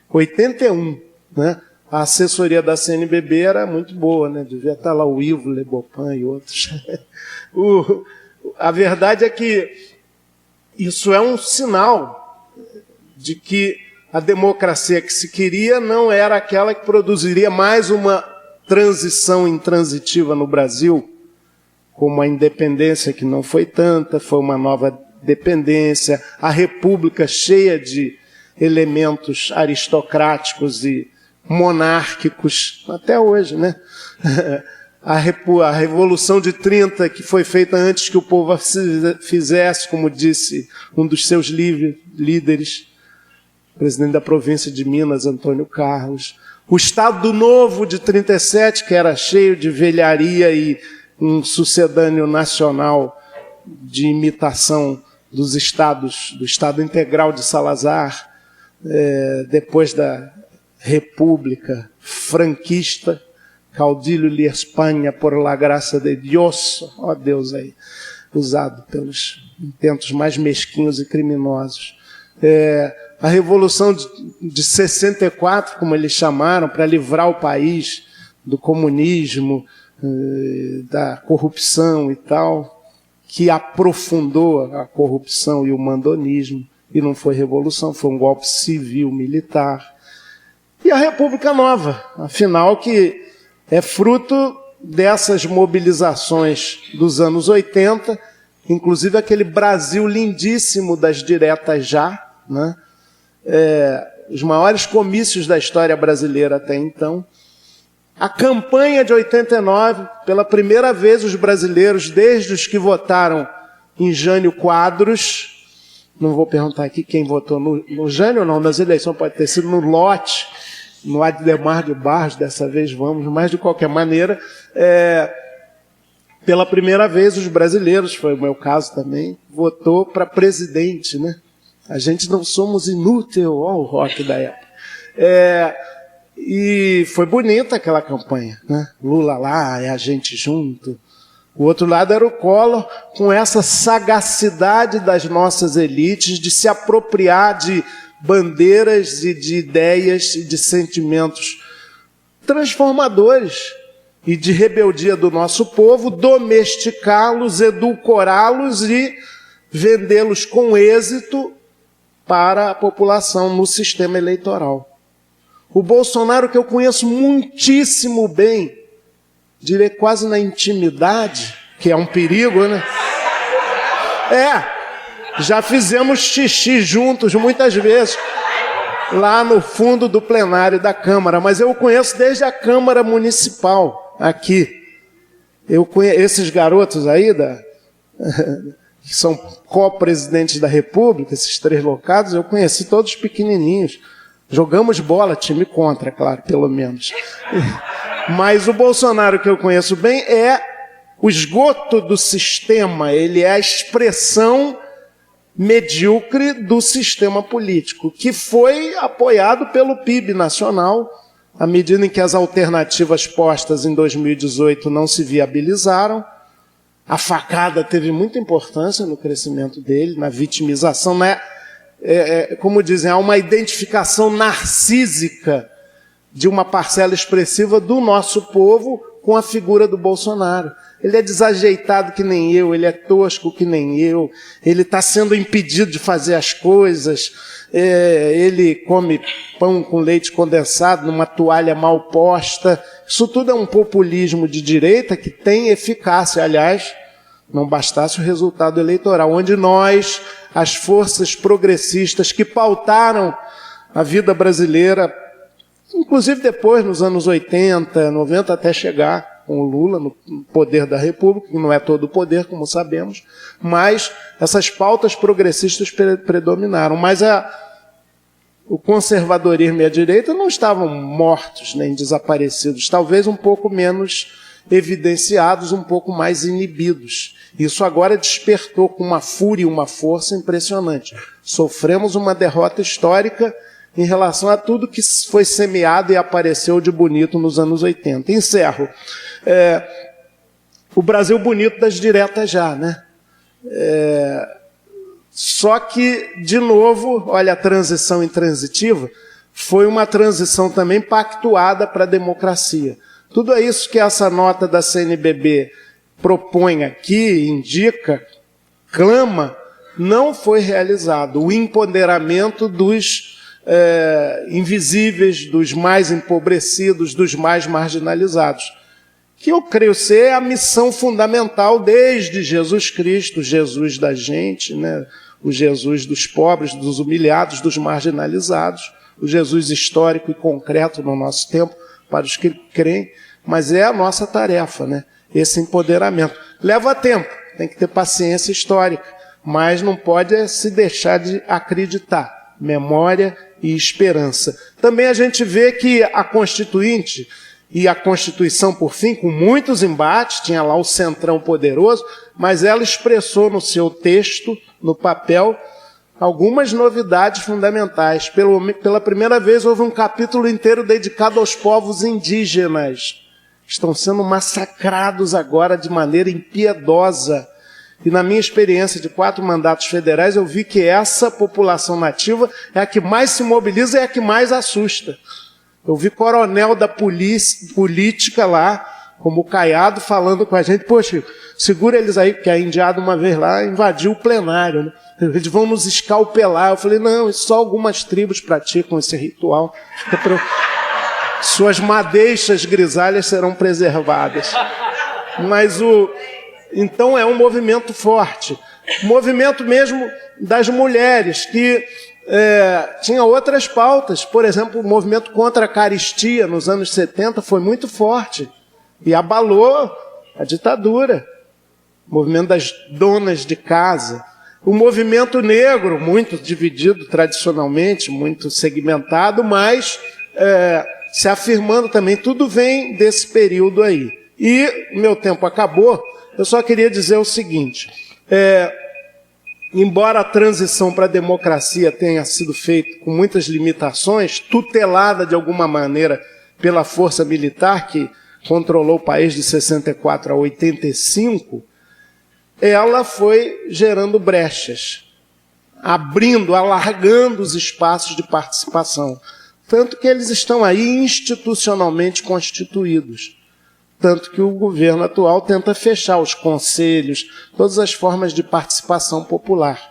81, né? A assessoria da CNBB era muito boa, né? Devia estar lá o Ivo Lebopin e outros. A verdade é que isso é um sinal de que a democracia que se queria não era aquela que produziria mais uma transição intransitiva no Brasil, como a independência, que não foi tanta, foi uma nova dependência, a república cheia de elementos aristocráticos e monárquicos, até hoje, né? A Revolução de 30, que foi feita antes que o povo fizesse, como disse um dos seus líderes, presidente da província de Minas, Antônio Carlos. O Estado Novo de 37, que era cheio de velharia e um sucedâneo nacional de imitação dos estados, do Estado Integral de Salazar, depois da República franquista, caudilho de Espanha por la graça de Dios, ó Deus aí, usado pelos intentos mais mesquinhos e criminosos. A Revolução de 64, como eles chamaram, para livrar o país do comunismo, da corrupção e tal, que aprofundou a corrupção e o mandonismo, e não foi revolução, foi um golpe civil-militar. E a República Nova, afinal, que é fruto dessas mobilizações dos anos 80, inclusive aquele Brasil lindíssimo das diretas já, né? Os maiores comícios da história brasileira até então. A campanha de 89, pela primeira vez os brasileiros, desde os que votaram em Jânio Quadros, não vou perguntar aqui quem votou no Jânio, não, nas eleições pode ter sido no Lote, no Ademar de Barros, dessa vez vamos, mas de qualquer maneira, pela primeira vez os brasileiros, foi o meu caso também, votou para presidente, né? A gente não somos inútil, ó, o rock da época. E foi bonita aquela campanha, né? Lula lá, é a gente junto. O outro lado era o Collor, com essa sagacidade das nossas elites de se apropriar de bandeiras e de ideias e de sentimentos transformadores e de rebeldia do nosso povo, domesticá-los, edulcorá-los e vendê-los com êxito para a população no sistema eleitoral. O Bolsonaro, que eu conheço muitíssimo bem, direi quase na intimidade, que é um perigo, né? Já fizemos xixi juntos muitas vezes, lá no fundo do plenário da Câmara, mas eu o conheço desde a Câmara Municipal, aqui. Esses garotos aí, que são co-presidentes da República, esses 3 locados, eu conheci todos pequenininhos. Jogamos bola, time contra, claro, pelo menos. Mas o Bolsonaro, que eu conheço bem, é o esgoto do sistema, ele é a expressão medíocre do sistema político, que foi apoiado pelo PIB nacional, à medida em que as alternativas postas em 2018 não se viabilizaram. A facada teve muita importância no crescimento dele, na vitimização, né? Como dizem, há uma identificação narcísica de uma parcela expressiva do nosso povo com a figura do Bolsonaro. Ele é desajeitado que nem eu, ele é tosco que nem eu, ele está sendo impedido de fazer as coisas, ele come pão com leite condensado numa toalha mal posta. Isso tudo é um populismo de direita que tem eficácia, aliás, não bastasse o resultado eleitoral, onde nós, as forças progressistas que pautaram a vida brasileira, inclusive depois, nos anos 80, 90, até chegar com o Lula no poder da República, que não é todo o poder, como sabemos, mas essas pautas progressistas predominaram. Mas o conservadorismo e a direita não estavam mortos nem desaparecidos, talvez um pouco menos evidenciados, um pouco mais inibidos. Isso agora despertou com uma fúria e uma força impressionante. Sofremos uma derrota histórica em relação a tudo que foi semeado e apareceu de bonito nos anos 80. Encerro. O Brasil bonito das diretas já, né? Só que, de novo, olha, a transição intransitiva foi uma transição também pactuada para a democracia. Tudo é isso que essa nota da CNBB propõe aqui, indica, clama, não foi realizado. O empoderamento dos invisíveis, dos mais empobrecidos, dos mais marginalizados, que eu creio ser a missão fundamental desde Jesus Cristo, Jesus da gente, né? O Jesus dos pobres, dos humilhados, dos marginalizados, o Jesus histórico e concreto no nosso tempo, para os que creem, mas é a nossa tarefa, né? Esse empoderamento. Leva tempo, tem que ter paciência histórica, mas não pode se deixar de acreditar. Memória e esperança. Também a gente vê que a Constituinte e a Constituição, por fim, com muitos embates, tinha lá o centrão poderoso, mas ela expressou no seu texto, no papel, algumas novidades fundamentais. Pela primeira vez houve um capítulo inteiro dedicado aos povos indígenas. Estão sendo massacrados agora de maneira impiedosa. E na minha experiência de 4 mandatos federais, eu vi que essa população nativa é a que mais se mobiliza e é a que mais assusta. Eu vi coronel da política lá, como o Caiado, falando com a gente, poxa, segura eles aí, porque a indiada uma vez lá invadiu o plenário, né? Eles vão nos escalpelar. Eu falei, não, só algumas tribos praticam esse ritual. Suas madeixas grisalhas serão preservadas. Mas então é um movimento forte. Movimento mesmo das mulheres, que tinha outras pautas. Por exemplo, o movimento contra a caristia nos anos 70 foi muito forte e abalou a ditadura. O movimento das donas de casa. O movimento negro, muito dividido tradicionalmente, muito segmentado, mas se afirmando também. Tudo vem desse período aí. E meu tempo acabou, eu só queria dizer o seguinte. Embora a transição para a democracia tenha sido feita com muitas limitações, tutelada de alguma maneira pela força militar que controlou o país de 64 a 85, ela foi gerando brechas, abrindo, alargando os espaços de participação. Tanto que eles estão aí institucionalmente constituídos. Tanto que o governo atual tenta fechar os conselhos, todas as formas de participação popular.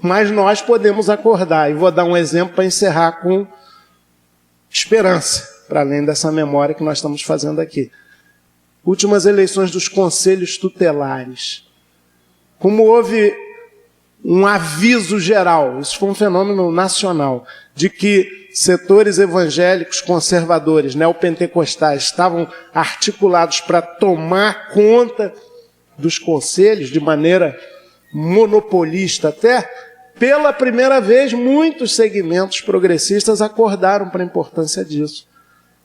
Mas nós podemos acordar, e vou dar um exemplo para encerrar com esperança, para além dessa memória que nós estamos fazendo aqui. Últimas eleições dos conselhos tutelares. Como houve um aviso geral, isso foi um fenômeno nacional, de que setores evangélicos conservadores, neopentecostais, estavam articulados para tomar conta dos conselhos de maneira monopolista até, pela primeira vez muitos segmentos progressistas acordaram para a importância disso.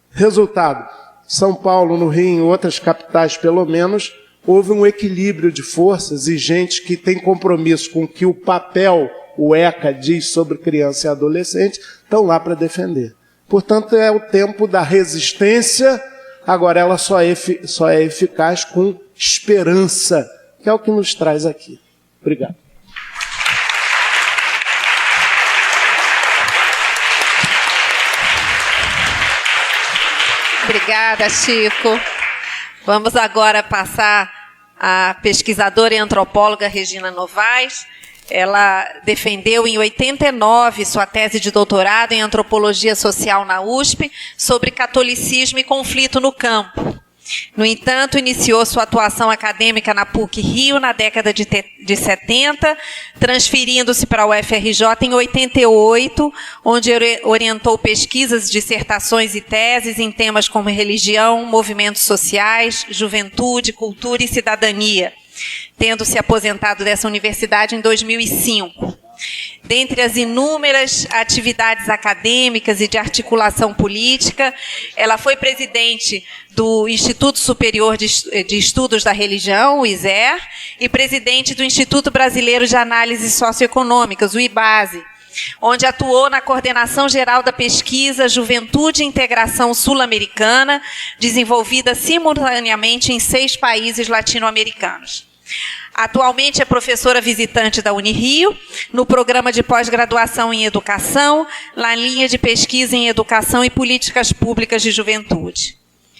Resultado, São Paulo, no Rio e em outras capitais pelo menos, houve um equilíbrio de forças e gente que tem compromisso com o que o papel, o ECA, diz sobre criança e adolescente, estão lá para defender. Portanto, é o tempo da resistência, agora ela só é eficaz com esperança, que é o que nos traz aqui. Obrigado. Obrigada, Chico. Vamos agora passar à pesquisadora e antropóloga Regina Novaes. Ela defendeu em 89 sua tese de doutorado em antropologia social na USP sobre catolicismo e conflito no campo. No entanto, iniciou sua atuação acadêmica na PUC-Rio na década de 70, transferindo-se para a UFRJ em 88, onde orientou pesquisas, dissertações e teses em temas como religião, movimentos sociais, juventude, cultura e cidadania, tendo se aposentado dessa universidade em 2005. Dentre as inúmeras atividades acadêmicas e de articulação política, ela foi presidente do Instituto Superior de Estudos da Religião, o ISER, e presidente do Instituto Brasileiro de Análises Socioeconômicas, o IBASE, onde atuou na coordenação geral da pesquisa Juventude e Integração Sul-Americana, desenvolvida simultaneamente em 6 países latino-americanos. Atualmente é professora visitante da Unirio, no programa de pós-graduação em educação, na linha de pesquisa em educação e políticas públicas de juventude.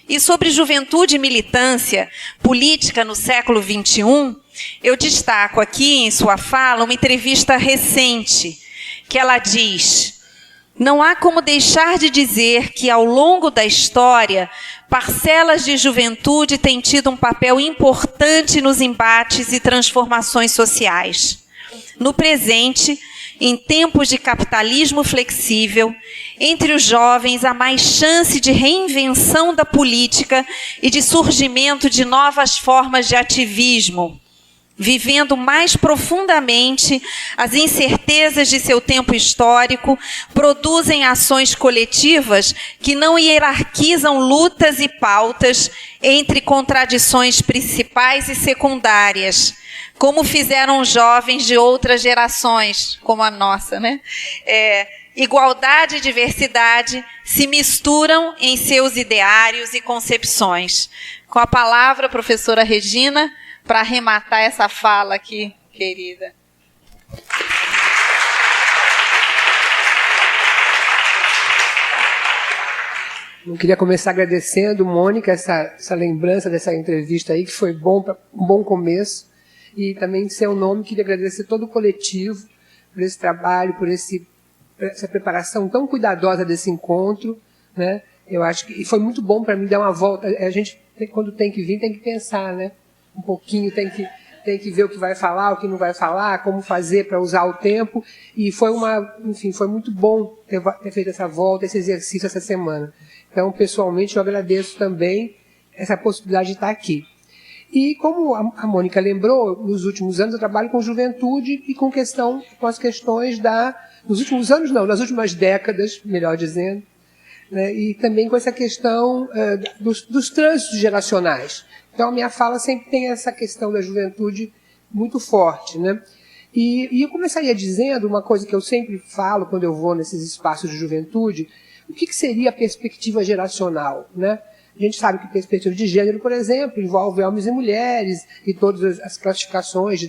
E sobre juventude e militância política no século XXI, eu destaco aqui em sua fala uma entrevista recente, que ela diz: Não há como deixar de dizer que, ao longo da história, parcelas de juventude têm tido um papel importante nos embates e transformações sociais. No presente, em tempos de capitalismo flexível, entre os jovens há mais chance de reinvenção da política e de surgimento de novas formas de ativismo, vivendo mais profundamente as incertezas de seu tempo histórico, produzem ações coletivas que não hierarquizam lutas e pautas entre contradições principais e secundárias, como fizeram jovens de outras gerações, como a nossa, né? Igualdade e diversidade se misturam em seus ideários e concepções. Com a palavra, professora Regina, para arrematar essa fala aqui, querida. Eu queria começar agradecendo, Mônica, essa lembrança dessa entrevista aí, que foi um bom começo. E também, em seu nome, queria agradecer todo o coletivo por esse trabalho, por essa preparação tão cuidadosa desse encontro, né? Eu acho que foi muito bom para mim dar uma volta. A gente, quando tem que vir, tem que pensar, né? Um pouquinho, tem que ver o que vai falar, o que não vai falar, como fazer para usar o tempo. E foi foi muito bom ter feito essa volta, esse exercício essa semana. Então, pessoalmente, eu agradeço também essa possibilidade de estar aqui. E como a Mônica lembrou, nos últimos anos eu trabalho com juventude e com as questões nos últimos anos não, nas últimas décadas, melhor dizendo, né, e também com essa questão dos trânsitos geracionais. Então a minha fala sempre tem essa questão da juventude muito forte, né? E eu começaria dizendo uma coisa que eu sempre falo quando eu vou nesses espaços de juventude: o que seria a perspectiva geracional, né? A gente sabe que perspectiva de gênero, por exemplo, envolve homens e mulheres e todas as classificações de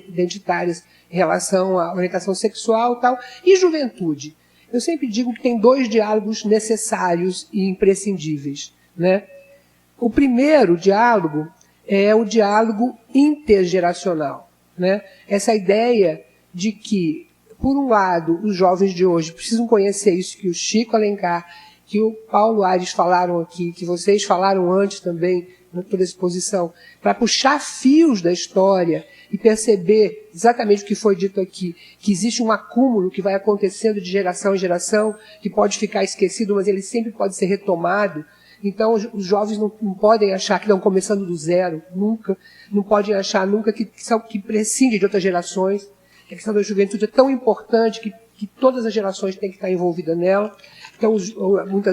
identitárias em relação à orientação sexual e tal. E juventude? Eu sempre digo que tem 2 diálogos necessários e imprescindíveis, né? O primeiro diálogo é o diálogo intergeracional, né? Essa ideia de que, por um lado, os jovens de hoje precisam conhecer isso que o Chico Alencar, que o Paulo Aires falaram aqui, que vocês falaram antes também, na toda a exposição, para puxar fios da história e perceber exatamente o que foi dito aqui, que existe um acúmulo que vai acontecendo de geração em geração, que pode ficar esquecido, mas ele sempre pode ser retomado. Então, os jovens não podem achar que estão começando do zero, nunca. Não podem achar nunca que prescindem de outras gerações. A questão da juventude é tão importante que todas as gerações têm que estar envolvidas nela. Então,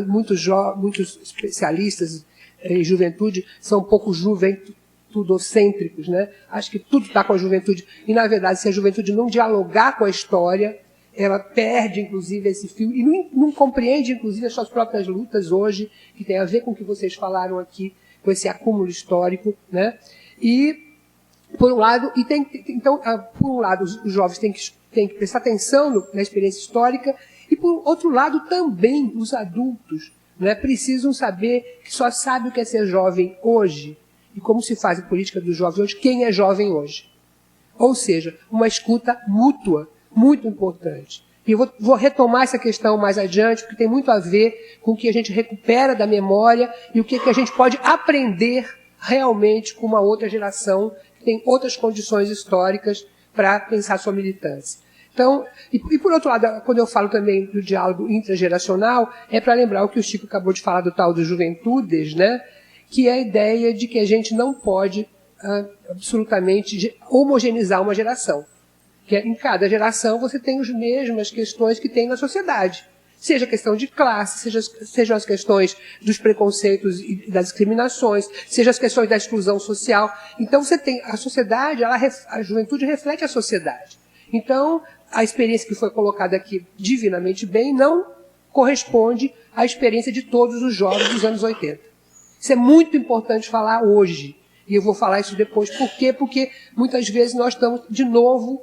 muitos especialistas em juventude são um pouco juventudocêntricos, né? Acho que tudo está com a juventude. E, na verdade, se a juventude não dialogar com a história, ela perde, inclusive, esse fio e não compreende, inclusive, as suas próprias lutas hoje, que tem a ver com o que vocês falaram aqui, com esse acúmulo histórico, né? E, por um lado, os jovens têm que prestar atenção na experiência histórica e, por outro lado, também os adultos, né, precisam saber que só sabe o que é ser jovem hoje e como se faz a política dos jovens hoje, quem é jovem hoje. Ou seja, uma escuta mútua, muito importante. E eu vou retomar essa questão mais adiante, porque tem muito a ver com o que a gente recupera da memória e o que a gente pode aprender realmente com uma outra geração que tem outras condições históricas para pensar sua militância. Então, e por outro lado, quando eu falo também do diálogo intrageracional, é para lembrar o que o Chico acabou de falar do tal dos juventudes, né? Que é a ideia de que a gente não pode absolutamente homogeneizar uma geração. Que em cada geração você tem as mesmas questões que tem na sociedade. Seja a questão de classe, sejam as questões dos preconceitos e das discriminações, seja as questões da exclusão social. Então você tem a sociedade, a juventude reflete a sociedade. Então, a experiência que foi colocada aqui divinamente bem não corresponde à experiência de todos os jovens dos anos 80. Isso é muito importante falar hoje. E eu vou falar isso depois. Por quê? Porque muitas vezes nós estamos, de novo,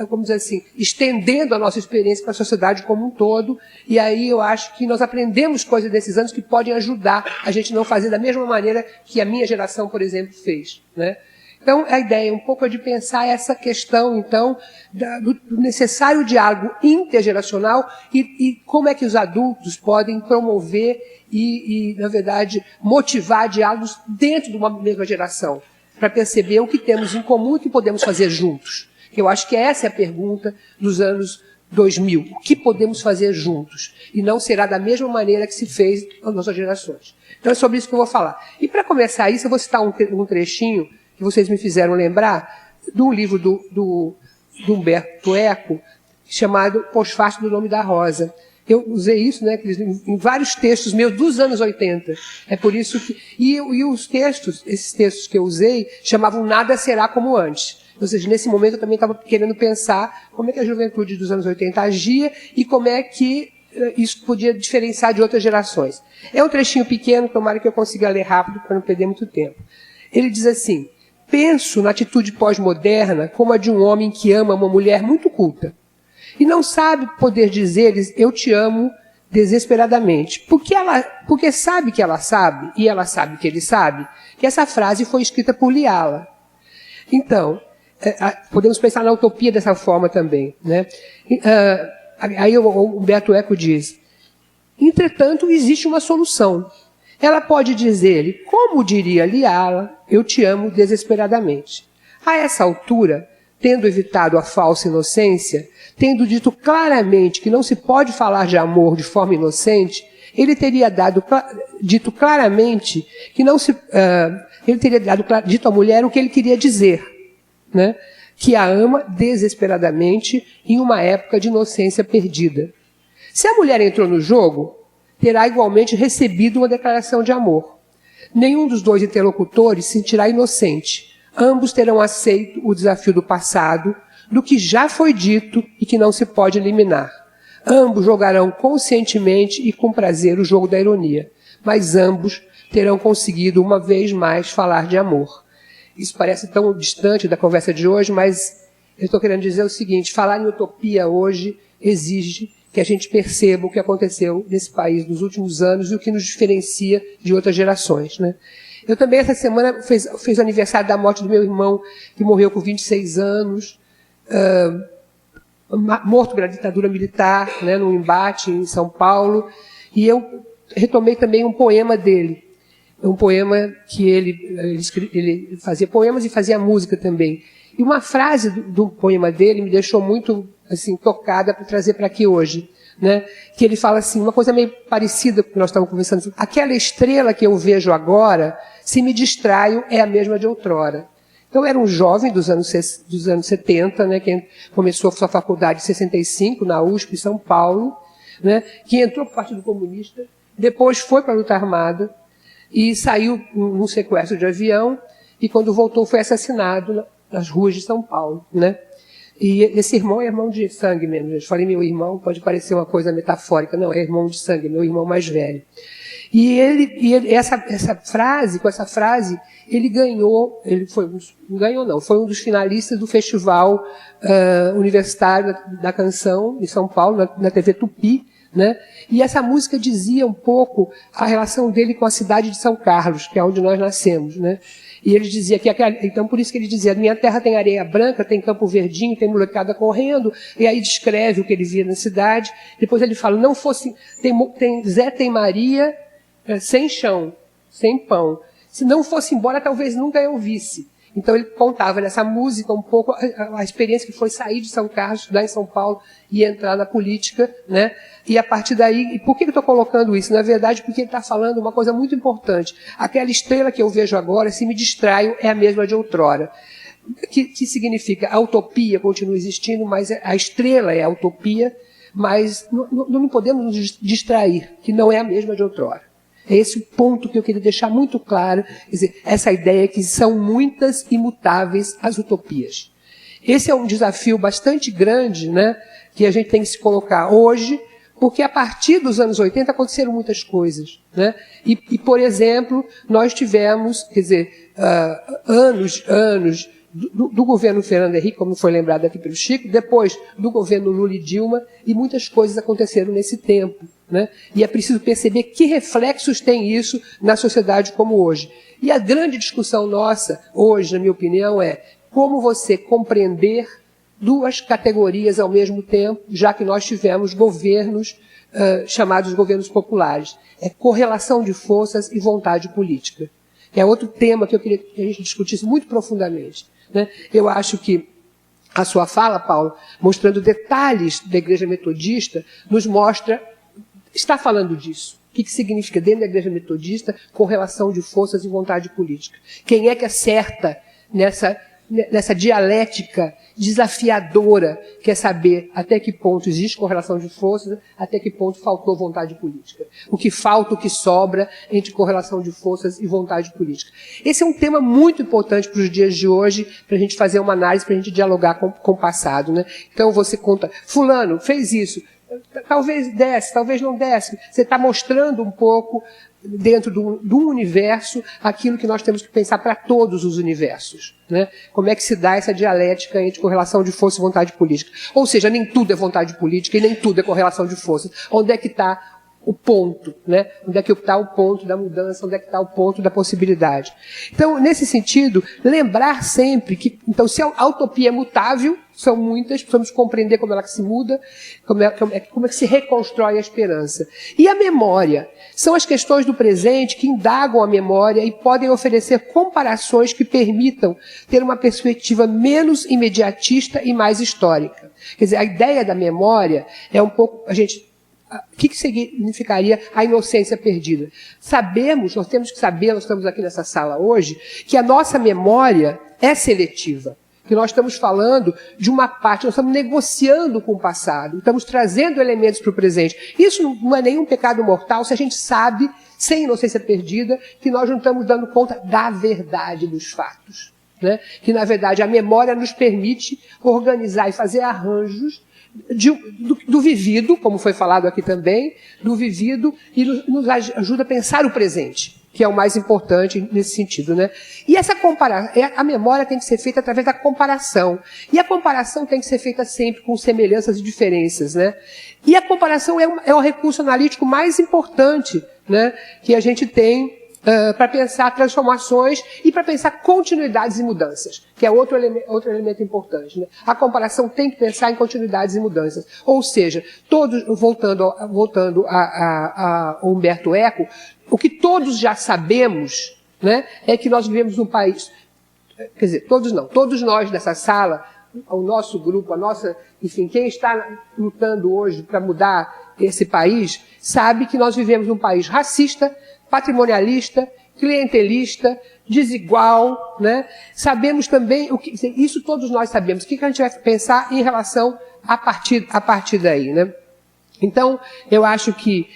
vamos dizer assim, estendendo a nossa experiência para a sociedade como um todo, e aí eu acho que nós aprendemos coisas desses anos que podem ajudar a gente não fazer da mesma maneira que a minha geração, por exemplo, fez, né? Então, a ideia um pouco é de pensar essa questão, então, do necessário diálogo intergeracional e como é que os adultos podem promover e, na verdade, motivar diálogos dentro de uma mesma geração, para perceber o que temos em comum e o que podemos fazer juntos. Eu acho que essa é a pergunta dos anos 2000. O que podemos fazer juntos? E não será da mesma maneira que se fez nas nossas gerações. Então, é sobre isso que eu vou falar. E, para começar isso, eu vou citar um trechinho que vocês me fizeram lembrar, de um livro do Humberto Eco, chamado Pós-Fácil do Nome da Rosa. Eu usei isso, né, em vários textos meus dos anos 80. É por isso que... E os textos, esses textos que eu usei, chamavam Nada Será Como Antes. Ou seja, nesse momento eu também estava querendo pensar como é que a juventude dos anos 80 agia e como é que isso podia diferenciar de outras gerações. É um trechinho pequeno, tomara que eu consiga ler rápido para não perder muito tempo. Ele diz assim: penso na atitude pós-moderna como a de um homem que ama uma mulher muito culta e não sabe poder dizer-lhes eu te amo desesperadamente, porque sabe que ela sabe, e ela sabe que ele sabe, que essa frase foi escrita por Liala. Então, podemos pensar na utopia dessa forma também, né? Aí o Humberto Eco diz: entretanto, existe uma solução. Ela pode dizer-lhe, como diria Liala, eu te amo desesperadamente. A essa altura, tendo evitado a falsa inocência, tendo dito claramente que não se pode falar de amor de forma inocente, ele teria dito claramente que não se... ele teria dito à mulher o que ele queria dizer, né? Que a ama desesperadamente em uma época de inocência perdida. Se a mulher entrou no jogo, terá igualmente recebido uma declaração de amor. Nenhum dos dois interlocutores se sentirá inocente. Ambos terão aceito o desafio do passado, do que já foi dito e que não se pode eliminar. Ambos jogarão conscientemente e com prazer o jogo da ironia, mas ambos terão conseguido uma vez mais falar de amor. Isso parece tão distante da conversa de hoje, mas eu estou querendo dizer o seguinte: falar em utopia hoje exige que a gente perceba o que aconteceu nesse país nos últimos anos e o que nos diferencia de outras gerações, né? Eu também, essa semana, fiz o aniversário da morte do meu irmão, que morreu com 26 anos, morto pela ditadura militar, né, num embate em São Paulo, e eu retomei também um poema dele. Um poema que ele fazia poemas e fazia música também. E uma frase do poema dele me deixou muito assim, tocada para trazer para aqui hoje, né? Que ele fala assim, uma coisa meio parecida com o que nós estávamos conversando. Aquela estrela que eu vejo agora, se me distraio, é a mesma de outrora. Então, era um jovem dos anos 70, né, que começou a sua faculdade em 65, na USP, em São Paulo, né, que entrou para o Partido Comunista, depois foi para a luta armada e saiu num sequestro de avião e, quando voltou, foi assassinado nas ruas de São Paulo, né? E esse irmão é irmão de sangue mesmo. Eu falei meu irmão, pode parecer uma coisa metafórica. Não, é irmão de sangue, meu irmão mais velho. E essa frase, ele ganhou, foi um dos finalistas do Festival Universitário da Canção de São Paulo, na TV Tupi, né? E essa música dizia um pouco a relação dele com a cidade de São Carlos, que é onde nós nascemos, né? E ele dizia que, então por isso que ele dizia, minha terra tem areia branca, tem campo verdinho, tem molecada correndo, e aí descreve o que ele via na cidade. Depois ele fala, não fosse, Zé tem Maria, sem chão, sem pão. Se não fosse embora, talvez nunca eu visse. Então ele contava nessa música um pouco a experiência que foi sair de São Carlos, estudar em São Paulo e entrar na política, né? E a partir daí, e por que eu estou colocando isso? Na verdade, porque ele está falando uma coisa muito importante. Aquela estrela que eu vejo agora, se me distraio, é a mesma de outrora. Que significa, a utopia continua existindo, mas a estrela é a utopia, mas não podemos nos distrair, que não é a mesma de outrora. É esse o ponto que eu queria deixar muito claro, quer dizer, essa ideia que são muitas imutáveis as utopias. Esse é um desafio bastante grande, né, que a gente tem que se colocar hoje, porque a partir dos anos 80 aconteceram muitas coisas, né? E por exemplo, nós tivemos, quer dizer, anos do governo Fernando Henrique, como foi lembrado aqui pelo Chico, depois do governo Lula e Dilma, e muitas coisas aconteceram nesse tempo, né? E é preciso perceber que reflexos tem isso na sociedade como hoje. E a grande discussão nossa, hoje, na minha opinião, é como você compreender duas categorias ao mesmo tempo, já que nós tivemos governos chamados governos populares. É correlação de forças e vontade política. É outro tema que eu queria que a gente discutisse muito profundamente, né? Eu acho que a sua fala, Paulo, mostrando detalhes da Igreja Metodista, nos mostra, está falando disso. O que significa, dentro da Igreja Metodista, correlação de forças e vontade política? Quem é que acerta nessa dialética desafiadora, que é saber até que ponto existe correlação de forças, até que ponto faltou vontade política. O que falta, o que sobra entre correlação de forças e vontade política. Esse é um tema muito importante para os dias de hoje, para a gente fazer uma análise, para a gente dialogar com o passado, né? Então você conta, fulano fez isso, talvez desse, talvez não desse. Você está mostrando um pouco, dentro do universo, aquilo que nós temos que pensar para todos os universos, né? Como é que se dá essa dialética entre correlação de força e vontade política? Ou seja, nem tudo é vontade política e nem tudo é correlação de forças. Onde é que está o ponto, né? Onde é que está o ponto da mudança? Onde é que está o ponto da possibilidade? Então, nesse sentido, lembrar sempre que, então, se a utopia é mutável, são muitas, precisamos compreender como ela se muda, como é que se reconstrói a esperança. E a memória? São as questões do presente que indagam a memória e podem oferecer comparações que permitam ter uma perspectiva menos imediatista e mais histórica. Quer dizer, a ideia da memória é um pouco, o que significaria a inocência perdida? Sabemos, nós temos que saber, nós estamos aqui nessa sala hoje, que a nossa memória é seletiva. Que nós estamos falando de uma parte, nós estamos negociando com o passado, estamos trazendo elementos para o presente. Isso não é nenhum pecado mortal se a gente sabe, sem inocência perdida, que nós não estamos dando conta da verdade dos fatos, né? Que, na verdade, a memória nos permite organizar e fazer arranjos do vivido, como foi falado aqui também, do vivido, e nos ajuda a pensar o presente, que é o mais importante nesse sentido, né? E essa a memória tem que ser feita através da comparação. E a comparação tem que ser feita sempre com semelhanças e diferenças, né? E a comparação é o recurso analítico mais importante, né, que a gente tem para pensar transformações e para pensar continuidades e mudanças, que é outro elemento importante, né? A comparação tem que pensar em continuidades e mudanças. Ou seja, voltando a Humberto Eco, o que todos já sabemos, né, é que nós vivemos num país, quer dizer, todos nós dessa sala, o nosso grupo, enfim, quem está lutando hoje para mudar esse país, sabe que nós vivemos num país racista, patrimonialista, clientelista, desigual, né? Sabemos também, isso todos nós sabemos, o que a gente vai pensar em relação a partir daí, né? Então, eu acho que,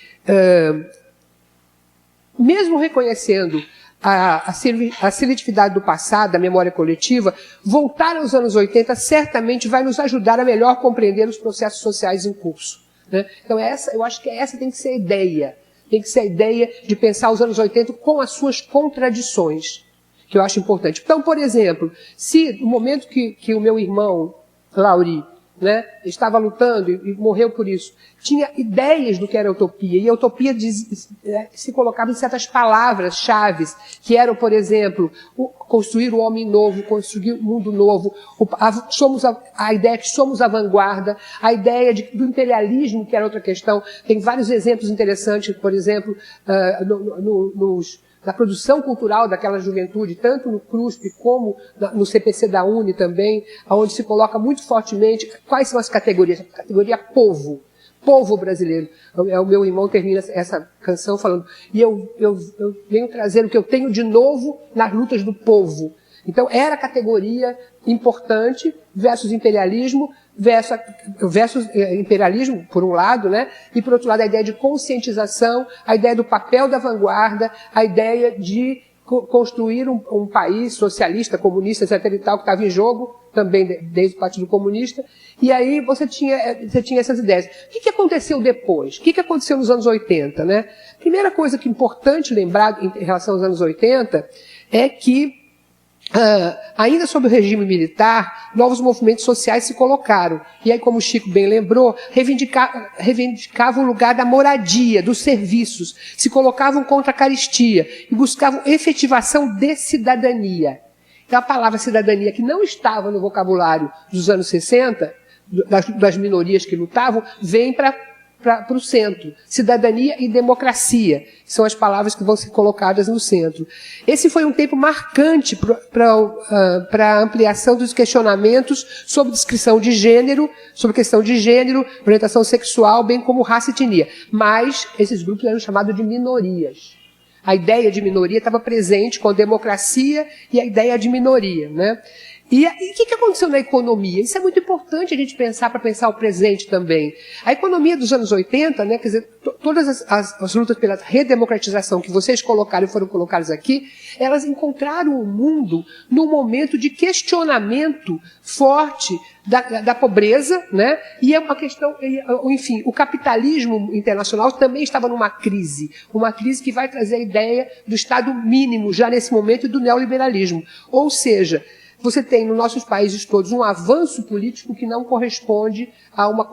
mesmo reconhecendo a seletividade do passado, da memória coletiva, voltar aos anos 80 certamente vai nos ajudar a melhor compreender os processos sociais em curso, né? Então, eu acho que essa tem que ser a ideia. Tem que ser a ideia de pensar os anos 80 com as suas contradições, que eu acho importante. Então, por exemplo, se no momento que o meu irmão, Lauri, né, estava lutando e morreu por isso, tinha ideias do que era utopia, e a utopia se colocava em certas palavras-chave, que eram, por exemplo, construir o homem novo, construir o mundo novo, a ideia que somos a vanguarda, a ideia do imperialismo, que era outra questão. Tem vários exemplos interessantes, por exemplo, na produção cultural daquela juventude, tanto no CRUSP como no CPC da UNE também, onde se coloca muito fortemente quais são as categorias. A categoria povo brasileiro. O meu irmão termina essa canção falando, e eu venho trazer o que eu tenho de novo nas lutas do povo. Então, era a categoria importante versus imperialismo, versus imperialismo, por um lado, né? E, por outro lado, a ideia de conscientização, a ideia do papel da vanguarda, a ideia de construir um país socialista, comunista, etc. e tal, que estava em jogo, também desde o Partido Comunista. E aí você tinha essas ideias. O que aconteceu depois? O que aconteceu nos anos 80, né? Primeira coisa que é importante lembrar em relação aos anos 80 é que ainda sob o regime militar, novos movimentos sociais se colocaram. E aí, como o Chico bem lembrou, reivindicavam o lugar da moradia, dos serviços, se colocavam contra a carestia e buscavam efetivação de cidadania. Então, a palavra cidadania, que não estava no vocabulário dos anos 60, das minorias que lutavam, vem para o centro. Cidadania e democracia são as palavras que vão ser colocadas no centro. Esse foi um tempo marcante para a ampliação dos questionamentos sobre descrição de gênero, sobre questão de gênero, orientação sexual, bem como raça e etnia. Mas esses grupos eram chamados de minorias. A ideia de minoria estava presente com a democracia e a ideia de minoria, né? E o que aconteceu na economia? Isso é muito importante a gente pensar, para pensar o presente também. A economia dos anos 80, né, quer dizer, todas as lutas pela redemocratização que vocês colocaram e foram colocadas aqui, elas encontraram o mundo num momento de questionamento forte da pobreza, né? E é uma questão, enfim, o capitalismo internacional também estava numa crise que vai trazer a ideia do Estado mínimo já nesse momento e do neoliberalismo. Ou seja, você tem nos nossos países todos um avanço político que não corresponde a uma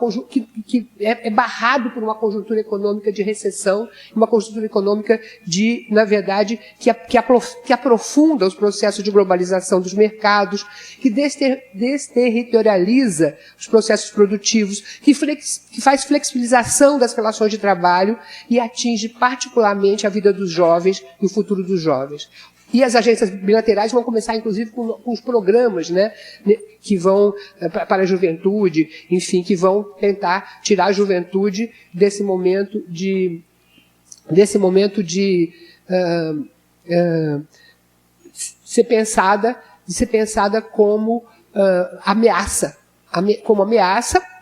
que é barrado por uma conjuntura econômica de recessão, uma conjuntura econômica de, na verdade, que aprofunda os processos de globalização dos mercados, que desterritorializa os processos produtivos, que faz flexibilização das relações de trabalho e atinge particularmente a vida dos jovens e o futuro dos jovens. E as agências bilaterais vão começar, inclusive, com os programas, né, que vão para a juventude, enfim, que vão tentar tirar a juventude desse momento de ser pensada como ameaça,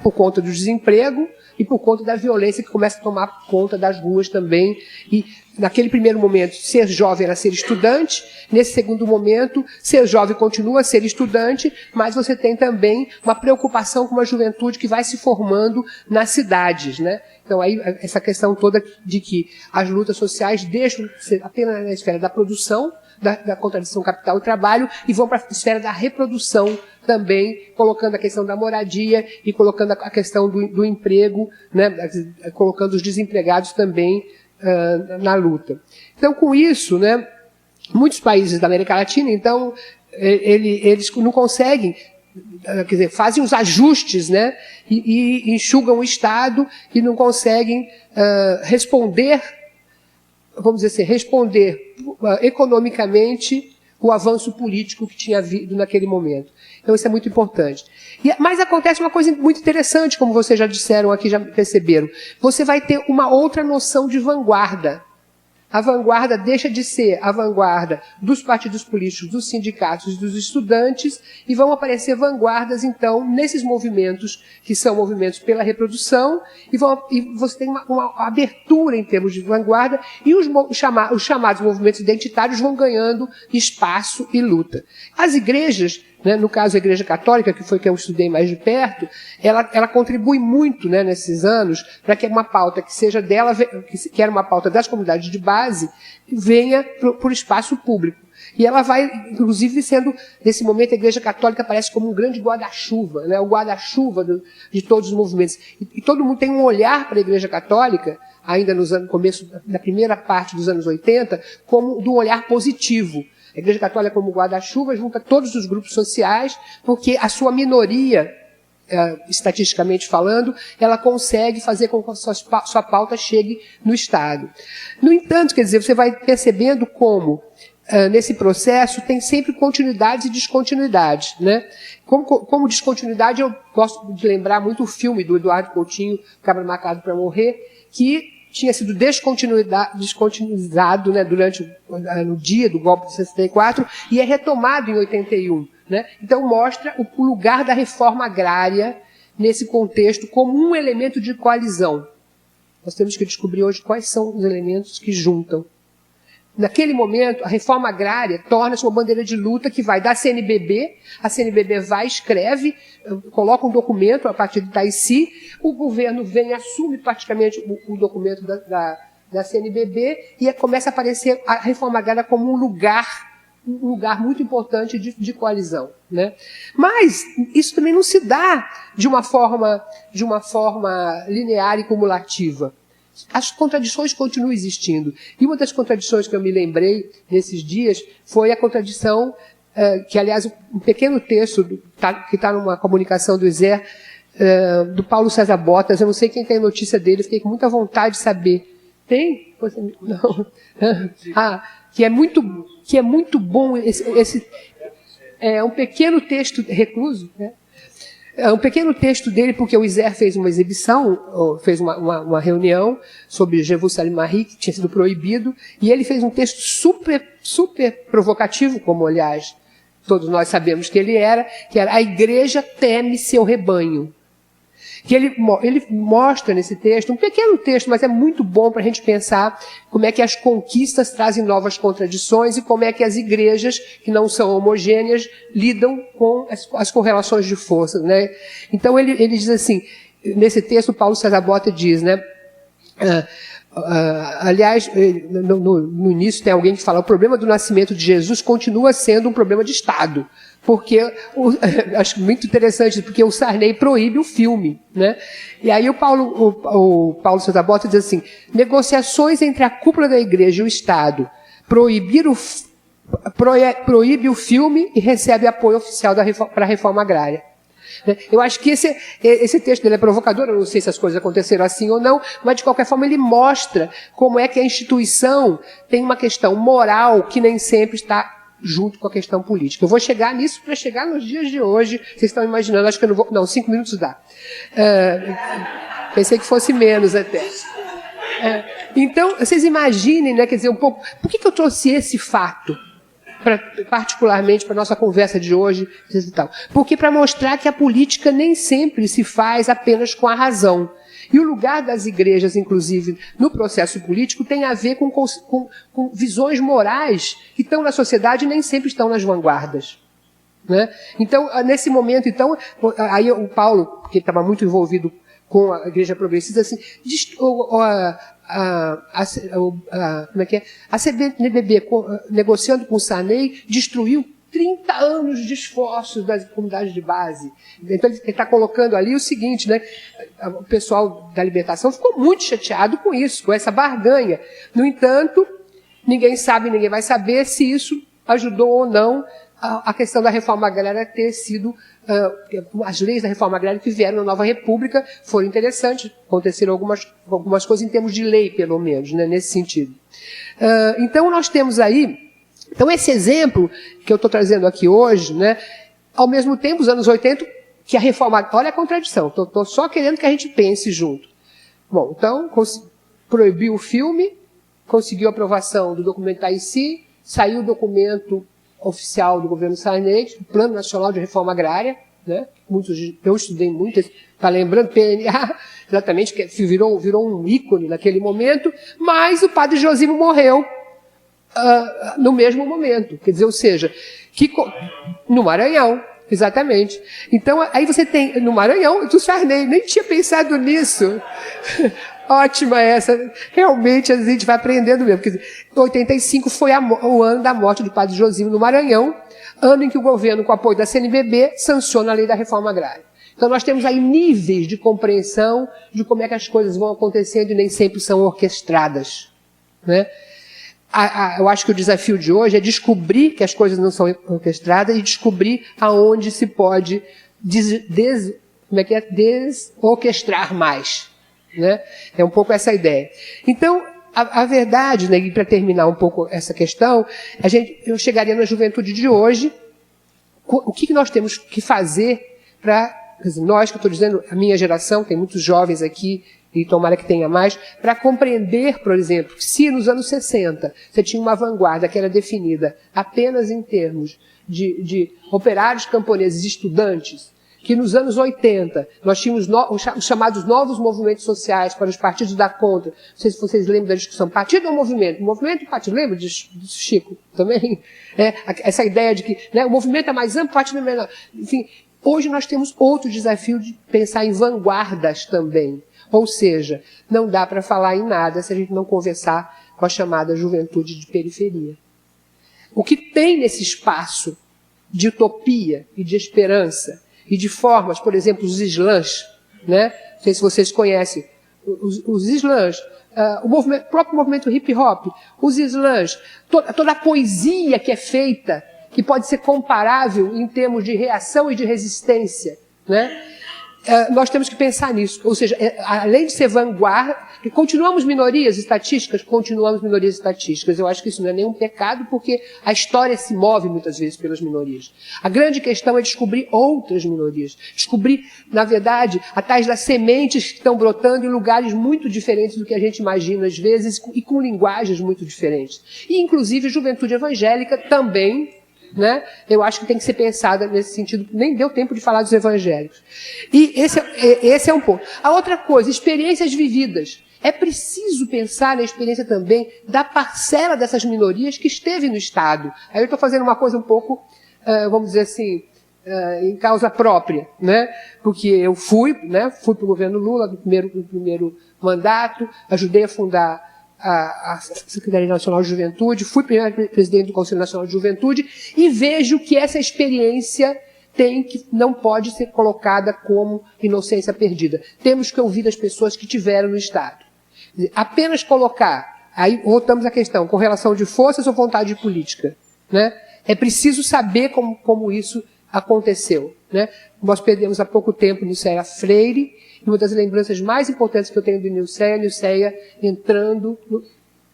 por conta do desemprego e por conta da violência que começa a tomar conta das ruas também. E naquele primeiro momento, ser jovem era ser estudante. Nesse segundo momento, ser jovem continua a ser estudante, mas você tem também uma preocupação com uma juventude que vai se formando nas cidades, né? Então, aí, essa questão toda de que as lutas sociais deixam de ser apenas na esfera da produção, da contradição capital e trabalho, e vão para a esfera da reprodução também, colocando a questão da moradia e colocando a questão do emprego, né, colocando os desempregados também na luta. Então, com isso, né, muitos países da América Latina, então, eles não conseguem, quer dizer, fazem os ajustes, né, e enxugam o Estado e não conseguem responder, vamos dizer assim, responder economicamente o avanço político que tinha havido naquele momento. Então, isso é muito importante. Mas acontece uma coisa muito interessante, como vocês já disseram aqui, já perceberam. Você vai ter uma outra noção de vanguarda. A vanguarda deixa de ser a vanguarda dos partidos políticos, dos sindicatos e dos estudantes, e vão aparecer vanguardas, então, nesses movimentos, que são movimentos pela reprodução, e você tem uma abertura em termos de vanguarda, e os chamados movimentos identitários vão ganhando espaço e luta. As igrejas, né, no caso a Igreja Católica, que foi que eu estudei mais de perto, ela contribui muito, né, nesses anos para que uma pauta que seja dela, que era uma pauta das comunidades de base, venha para o espaço público. E ela vai, inclusive, sendo, nesse momento, a Igreja Católica aparece como um grande guarda-chuva, né, o guarda-chuva de todos os movimentos. E todo mundo tem um olhar para a Igreja Católica, ainda no começo, na primeira parte dos anos 80, como de um olhar positivo. A Igreja Católica como guarda-chuva junta todos os grupos sociais, porque a sua minoria, estatisticamente falando, ela consegue fazer com que a sua pauta chegue no Estado. No entanto, quer dizer, você vai percebendo como, nesse processo, tem sempre continuidades e descontinuidades, né? Como descontinuidade, eu gosto de lembrar muito o filme do Eduardo Coutinho, Cabra Marcado para Morrer, que tinha sido descontinuizado, né, no dia do golpe de 64 e é retomado em 81. Né? Então mostra o lugar da reforma agrária nesse contexto como um elemento de coalizão. Nós temos que descobrir hoje quais são os elementos que juntam. Naquele momento, a reforma agrária torna-se uma bandeira de luta que vai da CNBB, a CNBB vai, escreve, coloca um documento a partir do Itaici, o governo vem, assume praticamente o documento da CNBB e começa a aparecer a reforma agrária como um lugar um lugar muito importante de coalizão, né? Mas isso também não se dá de uma forma linear e cumulativa. As contradições continuam existindo. E uma das contradições que eu me lembrei nesses dias foi a contradição que, aliás, um pequeno texto que está numa comunicação do Zé, do Paulo César Botas, eu não sei quem tem notícia dele, fiquei com muita vontade de saber. Tem? Não. Que é muito bom é um pequeno texto recluso, né? É um pequeno texto dele, porque o Isère fez uma exibição, fez uma reunião sobre Jerusalém Marie, que tinha sido proibido, e ele fez um texto super provocativo, como, aliás, todos nós sabemos que era a igreja teme seu rebanho. Que ele mostra nesse texto, um pequeno texto, mas é muito bom para a gente pensar como é que as conquistas trazem novas contradições e como é que as igrejas, que não são homogêneas, lidam com as correlações de força, né? Então ele diz assim, nesse texto Paulo César Botas diz, né? Aliás, no início tem alguém que fala, o problema do nascimento de Jesus continua sendo um problema de Estado. Porque, acho muito interessante, porque o Sarney proíbe o filme, né? E aí o Paulo César Botas diz assim, negociações entre a cúpula da igreja e o Estado, proíbe o filme e recebe apoio oficial para a reforma agrária. Eu acho que esse texto dele é provocador, eu não sei se as coisas aconteceram assim ou não, mas de qualquer forma ele mostra como é que a instituição tem uma questão moral que nem sempre está junto com a questão política. Eu vou chegar nisso para chegar nos dias de hoje. Vocês estão imaginando, acho que eu não vou... Não, 5 minutos dá. Pensei que fosse menos até. Então, vocês imaginem, né, quer dizer, um pouco... Por que eu trouxe esse fato, particularmente para a nossa conversa de hoje? Porque para mostrar que a política nem sempre se faz apenas com a razão. E o lugar das igrejas, inclusive, no processo político, tem a ver com visões morais que estão na sociedade e nem sempre estão nas vanguardas. Né? Então, nesse momento, aí o Paulo, que estava muito envolvido com a igreja progressista, assim, a CNBB, negociando com o Sarney, destruiu 30 anos de esforços das comunidades de base. Então ele está colocando ali o seguinte, né? O pessoal da libertação ficou muito chateado com isso, com essa barganha. No entanto, ninguém vai saber se isso ajudou ou não a questão da reforma agrária ter sido... as leis da reforma agrária que vieram na Nova República foram interessantes, aconteceram algumas coisas em termos de lei, pelo menos, né, nesse sentido. Então nós temos aí... Então, esse exemplo que eu estou trazendo aqui hoje, né, ao mesmo tempo, os anos 80, que a reforma... Olha a contradição, estou só querendo que a gente pense junto. Bom, então, proibiu o filme, conseguiu a aprovação do documento da IC, saiu o documento oficial do governo Sarney, o Plano Nacional de Reforma Agrária, né, eu estudei muito, está lembrando, PNA, exatamente, que virou um ícone naquele momento, mas o padre Josimo morreu, no mesmo momento, quer dizer, ou seja, no Maranhão, exatamente. Então, aí você tem, no Maranhão, do Sarney, nem tinha pensado nisso. Ótima essa, realmente a gente vai aprendendo mesmo. Quer dizer, 85 foi o ano da morte do padre Josimo no Maranhão, ano em que o governo, com o apoio da CNBB, sanciona a lei da reforma agrária. Então nós temos aí níveis de compreensão de como é que as coisas vão acontecendo e nem sempre são orquestradas, né? Eu acho que o desafio de hoje é descobrir que as coisas não são orquestradas e descobrir aonde se pode desorquestrar mais. Né? É um pouco essa ideia. Então, a verdade, né, e para terminar um pouco essa questão, eu chegaria na juventude de hoje, o que nós temos que fazer para, nós que eu estou dizendo, a minha geração, tem muitos jovens aqui, e tomara que tenha mais, para compreender, por exemplo, se nos anos 60 você tinha uma vanguarda que era definida apenas em termos de operários camponeses e estudantes, que nos anos 80 nós tínhamos os chamados novos movimentos sociais para os partidos da contra. Não sei se vocês lembram da discussão, partido ou movimento? Movimento e partido, lembra disso, Chico? Também? Essa ideia de que, né, o movimento é mais amplo, o partido é menor. Enfim, hoje nós temos outro desafio de pensar em vanguardas também. Ou seja, não dá para falar em nada se a gente não conversar com a chamada juventude de periferia. O que tem nesse espaço de utopia e de esperança e de formas, por exemplo, os slams, né? Não sei se vocês conhecem, os slams, o próprio movimento hip hop, os slams, toda a poesia que é feita, que pode ser comparável em termos de reação e de resistência, né? Nós temos que pensar nisso, ou seja, além de ser vanguarda, continuamos minorias estatísticas, eu acho que isso não é nenhum pecado, porque a história se move muitas vezes pelas minorias. A grande questão é descobrir outras minorias, descobrir, na verdade, atrás das sementes que estão brotando em lugares muito diferentes do que a gente imagina às vezes, e com linguagens muito diferentes. E, inclusive, juventude evangélica também, né? Eu acho que tem que ser pensada nesse sentido. Nem deu tempo de falar dos evangélicos. E esse é um ponto. A outra coisa, experiências vividas. É preciso pensar na experiência também da parcela dessas minorias que esteve no Estado. Aí eu estou fazendo uma coisa um pouco, vamos dizer assim, em causa própria, né? Porque eu fui para o governo Lula no primeiro mandato, ajudei a fundar a Secretaria Nacional de Juventude, fui primeiro presidente do Conselho Nacional de Juventude e vejo que essa experiência não pode ser colocada como inocência perdida. Temos que ouvir as pessoas que tiveram no Estado. Apenas colocar, aí voltamos à questão, correlação de forças ou vontade política, né? É preciso saber como isso aconteceu, né? Nós perdemos há pouco tempo Nilceia Freire, e uma das lembranças mais importantes que eu tenho de Nilceia entrando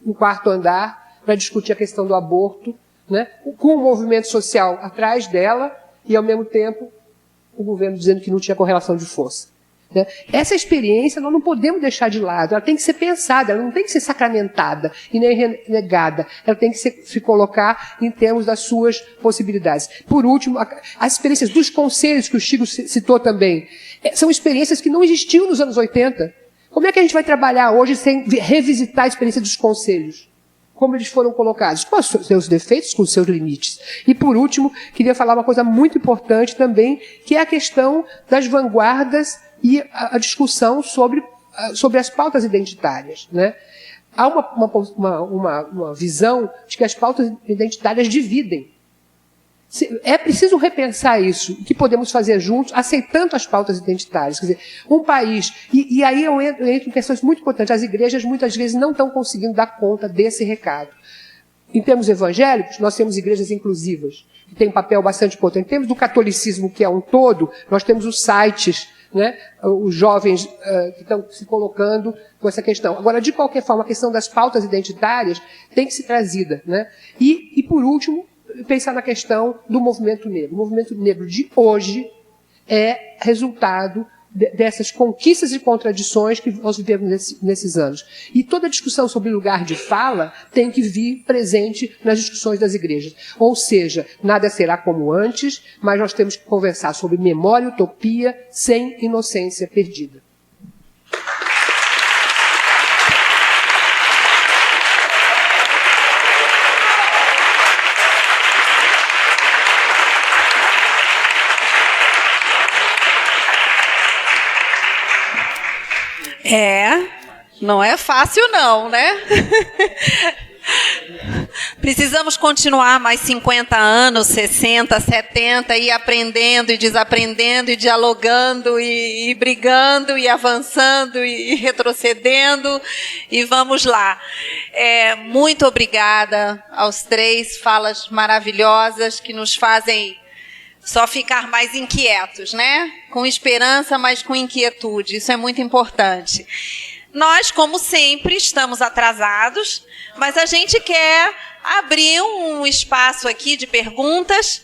no quarto andar para discutir a questão do aborto, né? Com o movimento social atrás dela e, ao mesmo tempo, o governo dizendo que não tinha correlação de força. Né? Essa experiência nós não podemos deixar de lado, ela tem que ser pensada, ela não tem que ser sacramentada e nem renegada, ela tem que se colocar em termos das suas possibilidades. Por último, as experiências dos conselhos que o Chico citou também, são experiências que não existiam nos anos 80. Como é que a gente vai trabalhar hoje sem revisitar a experiência dos conselhos? Como eles foram colocados, com os seus defeitos, com os seus limites. E, por último, queria falar uma coisa muito importante também, que é a questão das vanguardas e a discussão sobre as pautas identitárias, né? Há uma visão de que as pautas identitárias dividem. É preciso repensar isso, o que podemos fazer juntos, aceitando as pautas identitárias. Quer dizer, um país... E aí eu entro em questões muito importantes. As igrejas, muitas vezes, não estão conseguindo dar conta desse recado. Em termos evangélicos, nós temos igrejas inclusivas, que têm um papel bastante importante. Em termos do catolicismo, que é um todo, nós temos os sites, né, os jovens que estão se colocando com essa questão. Agora, de qualquer forma, a questão das pautas identitárias tem que ser trazida, né? E por último, pensar na questão do movimento negro. O movimento negro de hoje é resultado dessas conquistas e contradições que nós vivemos nesses anos. E toda discussão sobre lugar de fala tem que vir presente nas discussões das igrejas. Ou seja, nada será como antes, mas nós temos que conversar sobre memória e utopia sem inocência perdida. Não é fácil não, né? Precisamos continuar mais 50 anos, 60, 70, e aprendendo e desaprendendo e dialogando e brigando e avançando e retrocedendo, e vamos lá. Muito obrigada aos três, falas maravilhosas que nos fazem só ficar mais inquietos, né? Com esperança, mas com inquietude. Isso é muito importante. Nós, como sempre, estamos atrasados, mas a gente quer abrir um espaço aqui de perguntas.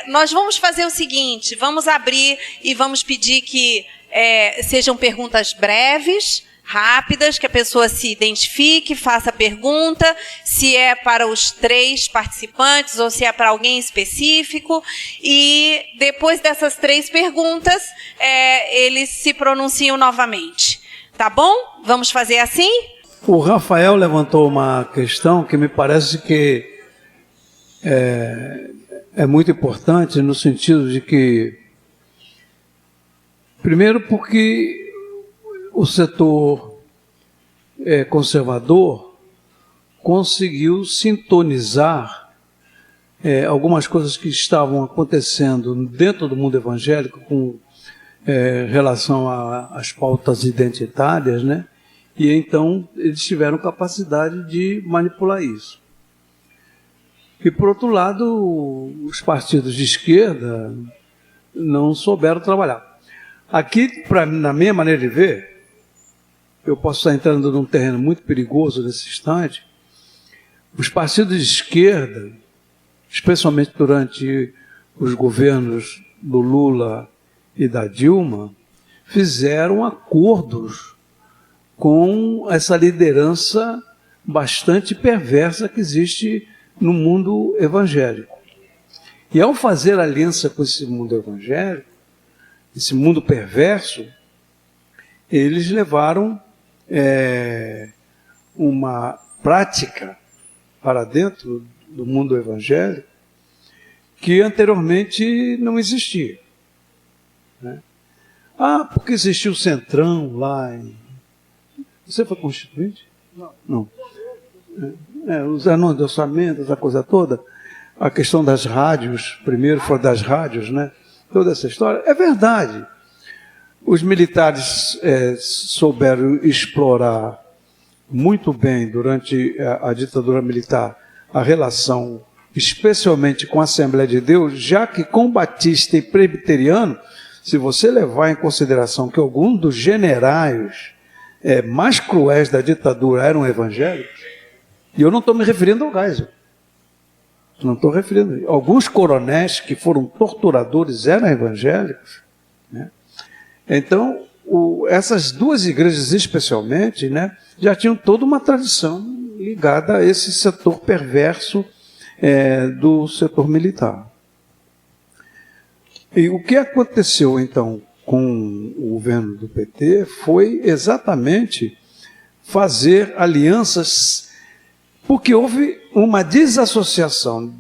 Nós vamos fazer o seguinte, vamos abrir e vamos pedir que sejam perguntas breves, rápidas, que a pessoa se identifique, faça a pergunta, se é para os três participantes ou se é para alguém específico. E depois dessas três perguntas, eles se pronunciam novamente. Tá bom? Vamos fazer assim? O Rafael levantou uma questão que me parece que é muito importante no sentido de que, primeiro porque o setor conservador conseguiu sintonizar algumas coisas que estavam acontecendo dentro do mundo evangélico com relação às pautas identitárias, né? E então eles tiveram capacidade de manipular isso. E, por outro lado, os partidos de esquerda não souberam trabalhar. Aqui, na minha maneira de ver, eu posso estar entrando num terreno muito perigoso nesse instante, os partidos de esquerda, especialmente durante os governos do Lula e da Dilma, fizeram acordos com essa liderança bastante perversa que existe no mundo evangélico. E ao fazer aliança com esse mundo evangélico, esse mundo perverso, eles levaram uma prática para dentro do mundo evangélico que anteriormente não existia, né? Porque existiu o Centrão lá em... Você foi constituinte? Não. Os anões de orçamento, essa coisa toda, a questão das rádios, primeiro foi das rádios, né? Toda essa história, é verdade. Os militares souberam explorar muito bem, durante a ditadura militar, a relação, especialmente com a Assembleia de Deus, já que com batista e presbiteriano, se você levar em consideração que alguns dos generais mais cruéis da ditadura eram evangélicos, e eu não estou me referindo ao Geisel, não estou referindo. Alguns coronéis que foram torturadores eram evangélicos, né? Então, essas duas igrejas especialmente, né, já tinham toda uma tradição ligada a esse setor perverso do setor militar. E o que aconteceu, então, com o governo do PT foi exatamente fazer alianças, porque houve uma desassociação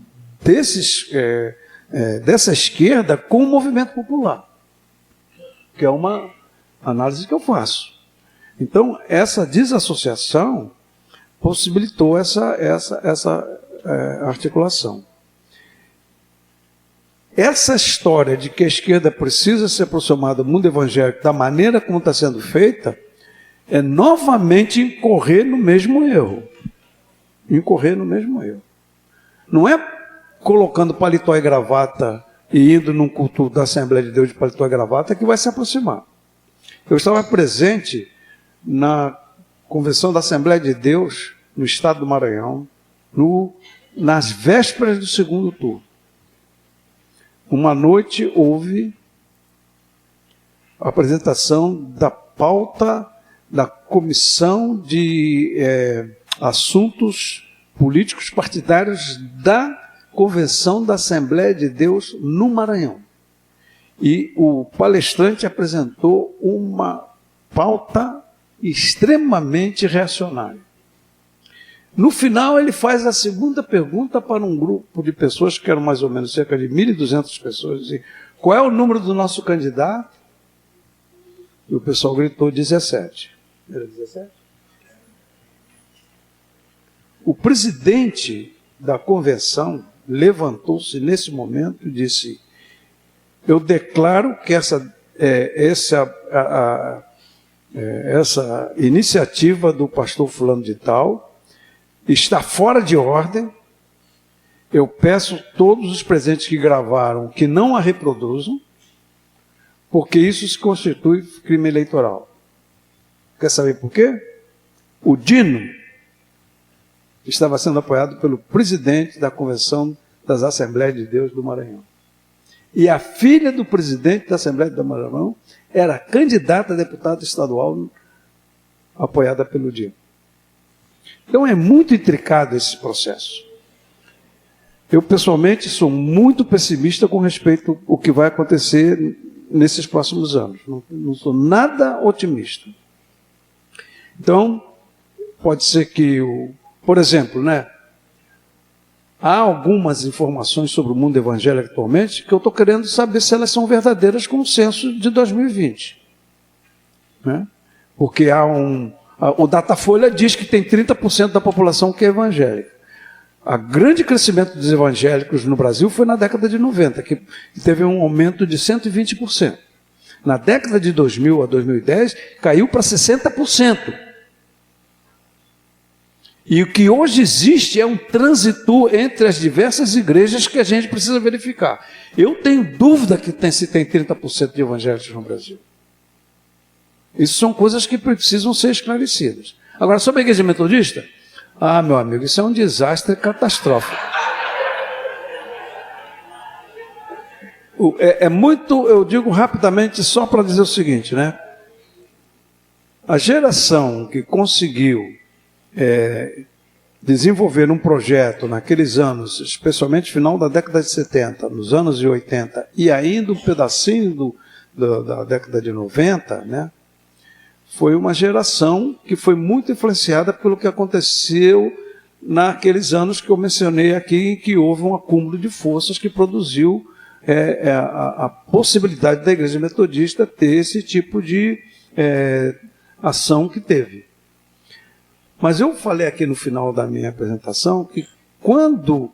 dessa esquerda com o movimento popular, que é uma análise que eu faço. Então, essa desassociação possibilitou essa articulação. Essa história de que a esquerda precisa se aproximar do mundo evangélico da maneira como está sendo feita, é novamente incorrer no mesmo erro. Incorrer no mesmo erro. Não é colocando paletó e gravata e indo num culto da Assembleia de Deus de paletó e gravata que vai se aproximar. Eu estava presente na convenção da Assembleia de Deus no estado do Maranhão, nas vésperas do segundo turno. Uma noite houve a apresentação da pauta da Comissão de Assuntos Políticos Partidários da Convenção da Assembleia de Deus no Maranhão. E o palestrante apresentou uma pauta extremamente reacionária. No final, ele faz a segunda pergunta para um grupo de pessoas, que eram mais ou menos cerca de 1.200 pessoas, e qual é o número do nosso candidato? E o pessoal gritou 17. Era 17? O presidente da convenção levantou-se nesse momento e disse: eu declaro que essa iniciativa do pastor fulano de tal está fora de ordem. Eu peço todos os presentes que gravaram que não a reproduzam, porque isso se constitui crime eleitoral. Quer saber por quê? O Dino estava sendo apoiado pelo presidente da Convenção das Assembleias de Deus do Maranhão. E a filha do presidente da Assembleia do Maranhão era candidata a deputada estadual apoiada pelo Dino. Então é muito intricado esse processo. Eu, pessoalmente, sou muito pessimista com respeito ao que vai acontecer nesses próximos anos. Não sou nada otimista. Então, pode ser que, por exemplo, né, há algumas informações sobre o mundo evangélico atualmente que eu estou querendo saber se elas são verdadeiras com o censo de 2020. Né? Porque o Datafolha diz que tem 30% da população que é evangélica. O grande crescimento dos evangélicos no Brasil foi na década de 90, que teve um aumento de 120%. Na década de 2000 a 2010, caiu para 60%. E o que hoje existe é um trânsito entre as diversas igrejas que a gente precisa verificar. Eu tenho dúvida que se tem 30% de evangélicos no Brasil. Isso são coisas que precisam ser esclarecidas. Agora, sobre a igreja metodista, meu amigo, isso é um desastre catastrófico. Eu digo rapidamente só para dizer o seguinte, né? A geração que conseguiu desenvolver um projeto naqueles anos, especialmente final da década de 70, nos anos de 80, e ainda um pedacinho da década de 90, né? Foi uma geração que foi muito influenciada pelo que aconteceu naqueles anos que eu mencionei aqui, em que houve um acúmulo de forças que produziu a possibilidade da Igreja Metodista ter esse tipo de ação que teve. Mas eu falei aqui no final da minha apresentação que quando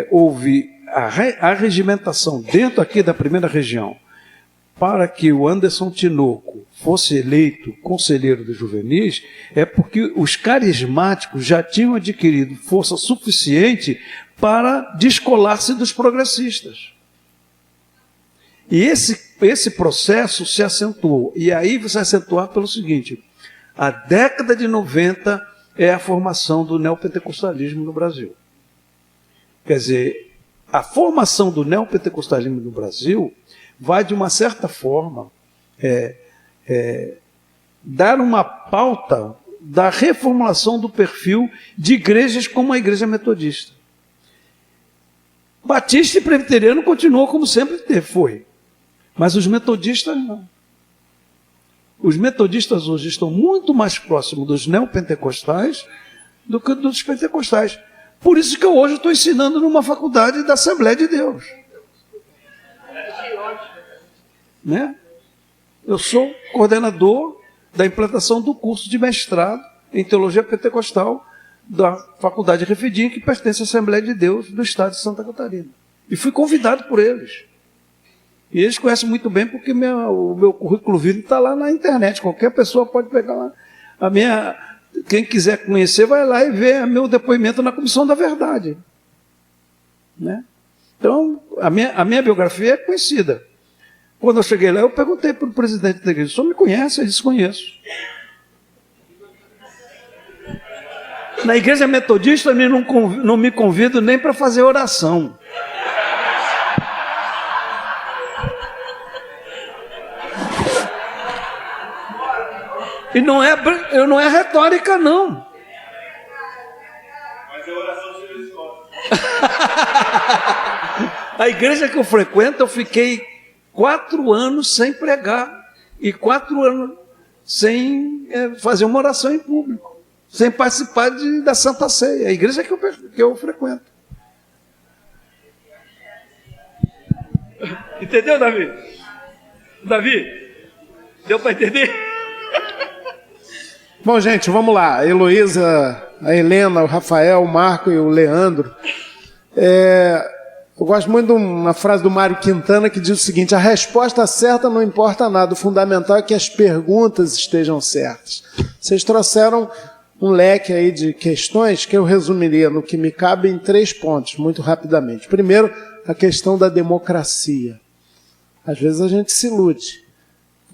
houve a regimentação dentro aqui da primeira região para que o Anderson Tinoco fosse eleito conselheiro dos juvenis, é porque os carismáticos já tinham adquirido força suficiente para descolar-se dos progressistas. E esse processo se acentuou. E aí vai se acentuar pelo seguinte: a década de 90 é a formação do neopentecostalismo no Brasil. Quer dizer, a formação do neopentecostalismo no Brasil vai, de uma certa forma, dar uma pauta da reformulação do perfil de igrejas como a Igreja Metodista. Batista e presbiteriano continuou como sempre foi, mas os metodistas não. Os metodistas hoje estão muito mais próximos dos neopentecostais do que dos pentecostais. Por isso que eu hoje estou ensinando numa faculdade da Assembleia de Deus. Né? Eu sou coordenador da implantação do curso de mestrado em Teologia Pentecostal da Faculdade Refidim, que pertence à Assembleia de Deus do Estado de Santa Catarina. E fui convidado por eles. E eles conhecem muito bem porque o meu currículo vitae está lá na internet. Qualquer pessoa pode pegar lá. Quem quiser conhecer, vai lá e ver meu depoimento na Comissão da Verdade. Né? Então, a minha biografia é conhecida. Quando eu cheguei lá, eu perguntei para o presidente da igreja: o senhor me conhece? Ele disse: conheço. Na igreja metodista, não me convido nem para fazer oração. E não é retórica, não. Mas é oração silenciosa. A igreja que eu frequento, eu fiquei 4 anos sem pregar e 4 anos sem fazer uma oração em público, sem participar da Santa Ceia. A igreja que eu frequento. Entendeu, Davi? Davi? Deu para entender? Bom, gente, vamos lá. A Heloísa, a Helena, o Rafael, o Marco e o Leandro. Eu gosto muito de uma frase do Mário Quintana que diz o seguinte: a resposta certa não importa nada, o fundamental é que as perguntas estejam certas. Vocês trouxeram um leque aí de questões que eu resumiria no que me cabe em 3 pontos, muito rapidamente. Primeiro, a questão da democracia. Às vezes a gente se ilude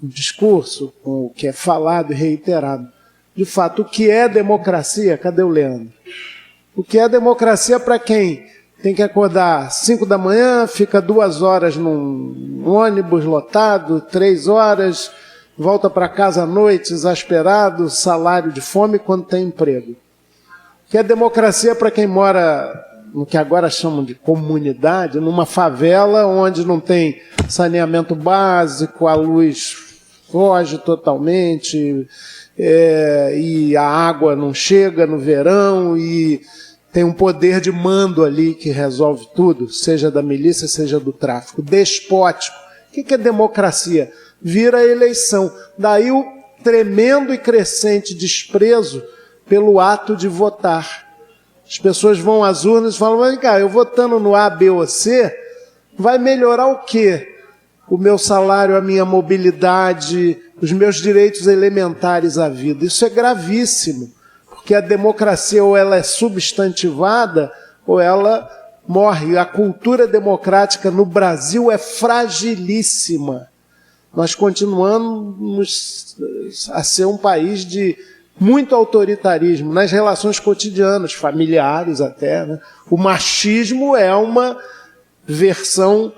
com o discurso, com o que é falado e reiterado. De fato, o que é democracia? Cadê o Leandro? O que é democracia para quem tem que acordar 5 da manhã, fica 2 horas num ônibus lotado, 3 horas, volta para casa à noite, exasperado, salário de fome quando tem emprego. O que é democracia para quem mora no que agora chamam de comunidade, numa favela onde não tem saneamento básico, a luz foge totalmente, e a água não chega no verão, e tem um poder de mando ali que resolve tudo, seja da milícia, seja do tráfico. Despótico. O que é democracia? Vira eleição. Daí o tremendo e crescente desprezo pelo ato de votar. As pessoas vão às urnas e falam, vem cá, eu votando no A, B ou C, vai melhorar o quê? O meu salário, a minha mobilidade, os meus direitos elementares à vida. Isso é gravíssimo, porque a democracia ou ela é substantivada ou ela morre. A cultura democrática no Brasil é fragilíssima. Nós continuamos a ser um país de muito autoritarismo nas relações cotidianas, familiares até, né? O machismo é uma versão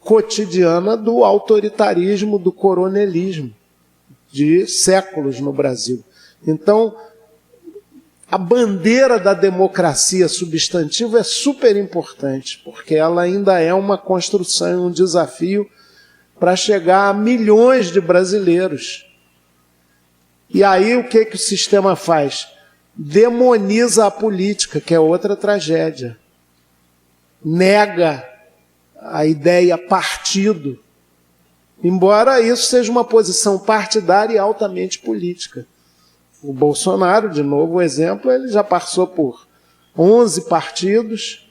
cotidiana do autoritarismo, do coronelismo de séculos no Brasil. Então, a bandeira da democracia substantiva é super importante, porque ela ainda é uma construção, um desafio para chegar a milhões de brasileiros. E aí o que o sistema faz? Demoniza a política, que é outra tragédia. Nega a ideia partido, embora isso seja uma posição partidária e altamente política. O Bolsonaro, de novo o exemplo, ele já passou por 11 partidos.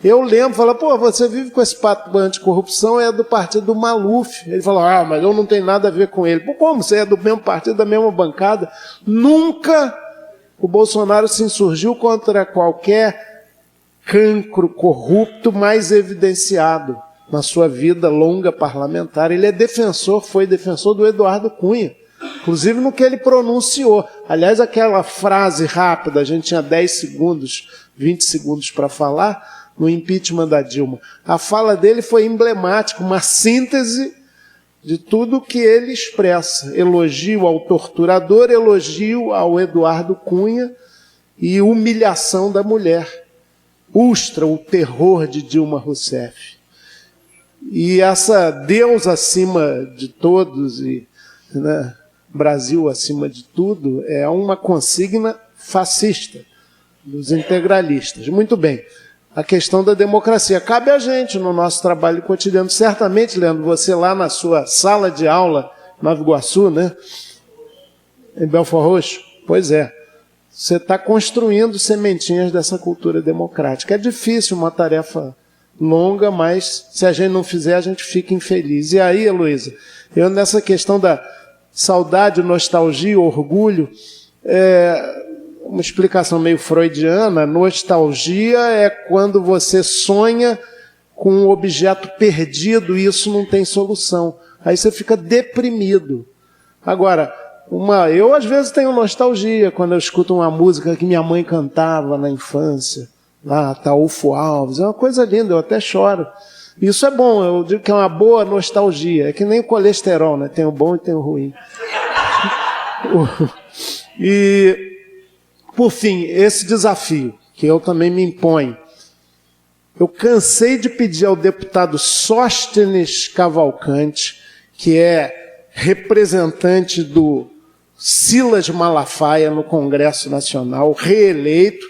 Eu lembro, fala, pô, você vive com esse papo anticorrupção, é do partido do Maluf. Ele falou, mas eu não tenho nada a ver com ele. Pô, como? Você é do mesmo partido, da mesma bancada? Nunca o Bolsonaro se insurgiu contra qualquer cancro corrupto mais evidenciado na sua vida longa parlamentar. Ele é defensor, foi defensor do Eduardo Cunha, inclusive no que ele pronunciou. Aliás, aquela frase rápida, a gente tinha 10 segundos, 20 segundos para falar, no impeachment da Dilma. A fala dele foi emblemática, uma síntese de tudo que ele expressa. Elogio ao torturador, elogio ao Eduardo Cunha e humilhação da mulher. Ustra o terror de Dilma Rousseff. E essa Deus acima de todos e né, Brasil acima de tudo é uma consigna fascista dos integralistas. Muito bem. A questão da democracia. Cabe a gente no nosso trabalho cotidiano. Certamente, Leandro, você lá na sua sala de aula, Nova Iguaçu, né? Em Belford Roxo, pois é. Você está construindo sementinhas dessa cultura democrática. É difícil, uma tarefa longa, mas se a gente não fizer, a gente fica infeliz. E aí, Heloísa, eu nessa questão da saudade, nostalgia, orgulho, uma explicação meio freudiana, nostalgia é quando você sonha com um objeto perdido e isso não tem solução. Aí você fica deprimido. Agora, eu às vezes tenho nostalgia quando eu escuto uma música que minha mãe cantava na infância, lá, Ataúfo Alves, é uma coisa linda, eu até choro. Isso é bom, eu digo que é uma boa nostalgia, é que nem o colesterol, né? Tem o bom e tem o ruim. E por fim, esse desafio, que eu também me imponho. Eu cansei de pedir ao deputado Sóstenes Cavalcante, que é representante do Silas Malafaia no Congresso Nacional, reeleito,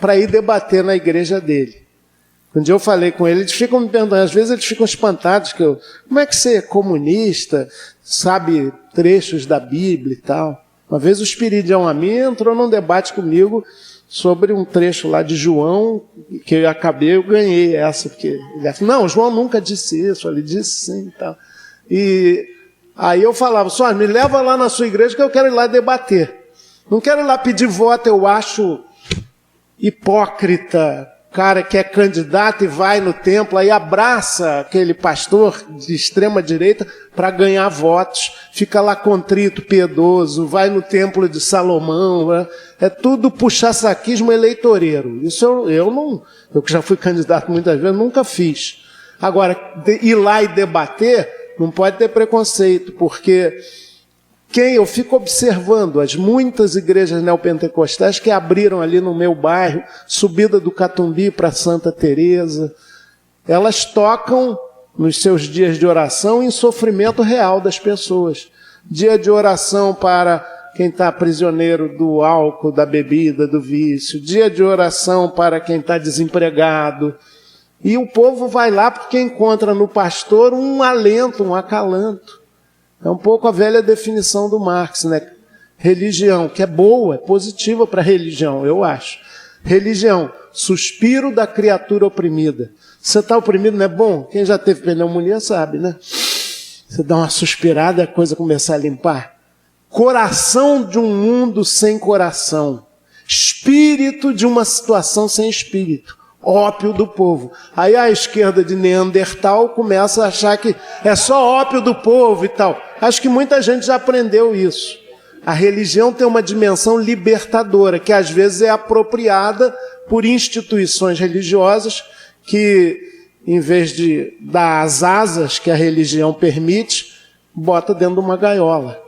para ir debater na igreja dele. Um dia eu falei com ele, eles ficam me perguntando, às vezes eles ficam espantados, como é que você é comunista, sabe trechos da Bíblia e tal. Uma vez o Espiridião Amin entrou num debate comigo sobre um trecho lá de João, que eu ganhei essa, porque ele falou, não, João nunca disse isso, ele disse sim e tal. E aí eu falava, só me leva lá na sua igreja que eu quero ir lá debater. Não quero ir lá pedir voto, eu acho hipócrita, cara que é candidato e vai no templo, aí abraça aquele pastor de extrema direita para ganhar votos, fica lá contrito, piedoso, vai no templo de Salomão, né? É tudo puxa-saquismo eleitoreiro. Isso eu que já fui candidato muitas vezes, nunca fiz. Agora, ir lá e debater, não pode ter preconceito, porque eu fico observando as muitas igrejas neopentecostais que abriram ali no meu bairro, subida do Catumbi para Santa Teresa, elas tocam nos seus dias de oração em sofrimento real das pessoas. Dia de oração para quem está prisioneiro do álcool, da bebida, do vício. Dia de oração para quem está desempregado. E o povo vai lá porque encontra no pastor um alento, um acalanto. É um pouco a velha definição do Marx, né? Religião, que é boa, é positiva para a religião, eu acho. Religião, suspiro da criatura oprimida. Você está oprimido, não é bom? Quem já teve pneumonia sabe, né? Você dá uma suspirada e a coisa começa a limpar. Coração de um mundo sem coração. Espírito de uma situação sem espírito. Ópio do povo. Aí a esquerda de Neandertal começa a achar que é só ópio do povo e tal. Acho que muita gente já aprendeu isso. A religião tem uma dimensão libertadora, que às vezes é apropriada por instituições religiosas que, em vez de dar as asas que a religião permite, bota dentro de uma gaiola.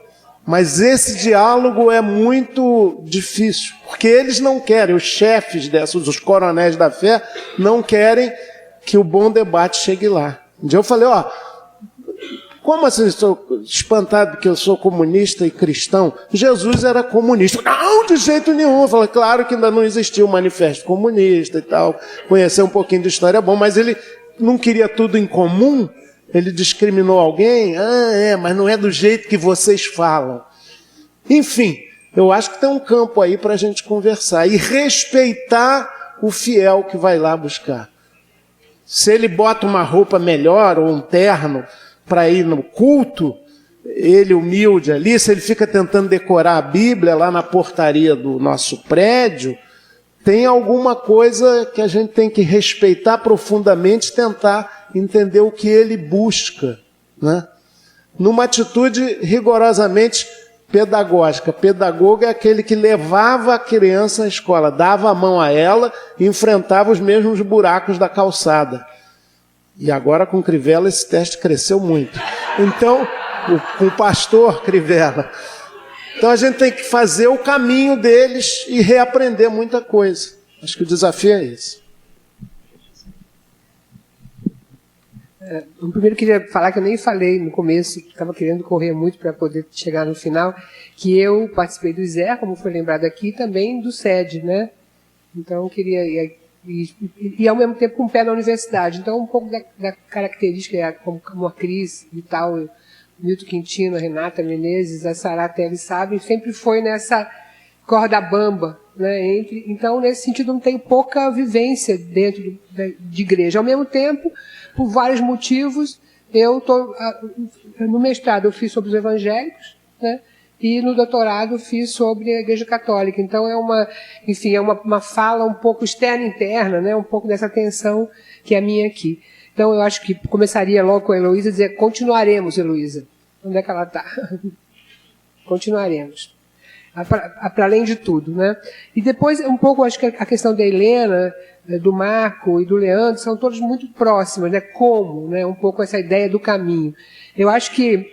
Mas esse diálogo é muito difícil, porque eles não querem, os chefes dessas, os coronéis da fé, não querem que o bom debate chegue lá. Um dia eu falei, como assim estou espantado porque eu sou comunista e cristão? Jesus era comunista. Não, de jeito nenhum. Eu falei, claro que ainda não existia o manifesto comunista e tal, conhecer um pouquinho de história é bom, mas ele não queria tudo em comum. Ele discriminou alguém? Mas não é do jeito que vocês falam. Enfim, eu acho que tem um campo aí para a gente conversar e respeitar o fiel que vai lá buscar. Se ele bota uma roupa melhor ou um terno para ir no culto, ele humilde ali, se ele fica tentando decorar a Bíblia lá na portaria do nosso prédio, tem alguma coisa que a gente tem que respeitar profundamente e tentar entender o que ele busca, né? Numa atitude rigorosamente pedagógica. Pedagogo é aquele que levava a criança à escola, dava a mão a ela e enfrentava os mesmos buracos da calçada. E agora com Crivella esse teste cresceu muito. Então, com o pastor Crivella. Então a gente tem que fazer o caminho deles e reaprender muita coisa. Acho que o desafio é esse. Eu primeiro queria falar que eu nem falei no começo, estava querendo correr muito para poder chegar no final, que eu participei do ISER, como foi lembrado aqui, e também do SED, né? Então eu queria e ao mesmo tempo com o pé na universidade. Então um pouco da característica, como a Cris e tal, o Milton Quintino, a Renata Menezes, a Sará Teles sabem, sempre foi nessa corda bamba, né? Então nesse sentido não tenho pouca vivência dentro de igreja. Ao mesmo tempo, por vários motivos, no mestrado eu fiz sobre os evangélicos, né? E no doutorado fiz sobre a Igreja Católica. Então é uma fala um pouco externa e interna, né? Um pouco dessa tensão que é a minha aqui. Então eu acho que começaria logo com a Heloísa a dizer, continuaremos, Heloísa. Onde é que ela está? Continuaremos. Para além de tudo, né? E depois, um pouco, acho que a questão da Helena, do Marco e do Leandro são todas muito próximas, né? Como, né? Um pouco essa ideia do caminho. Eu acho que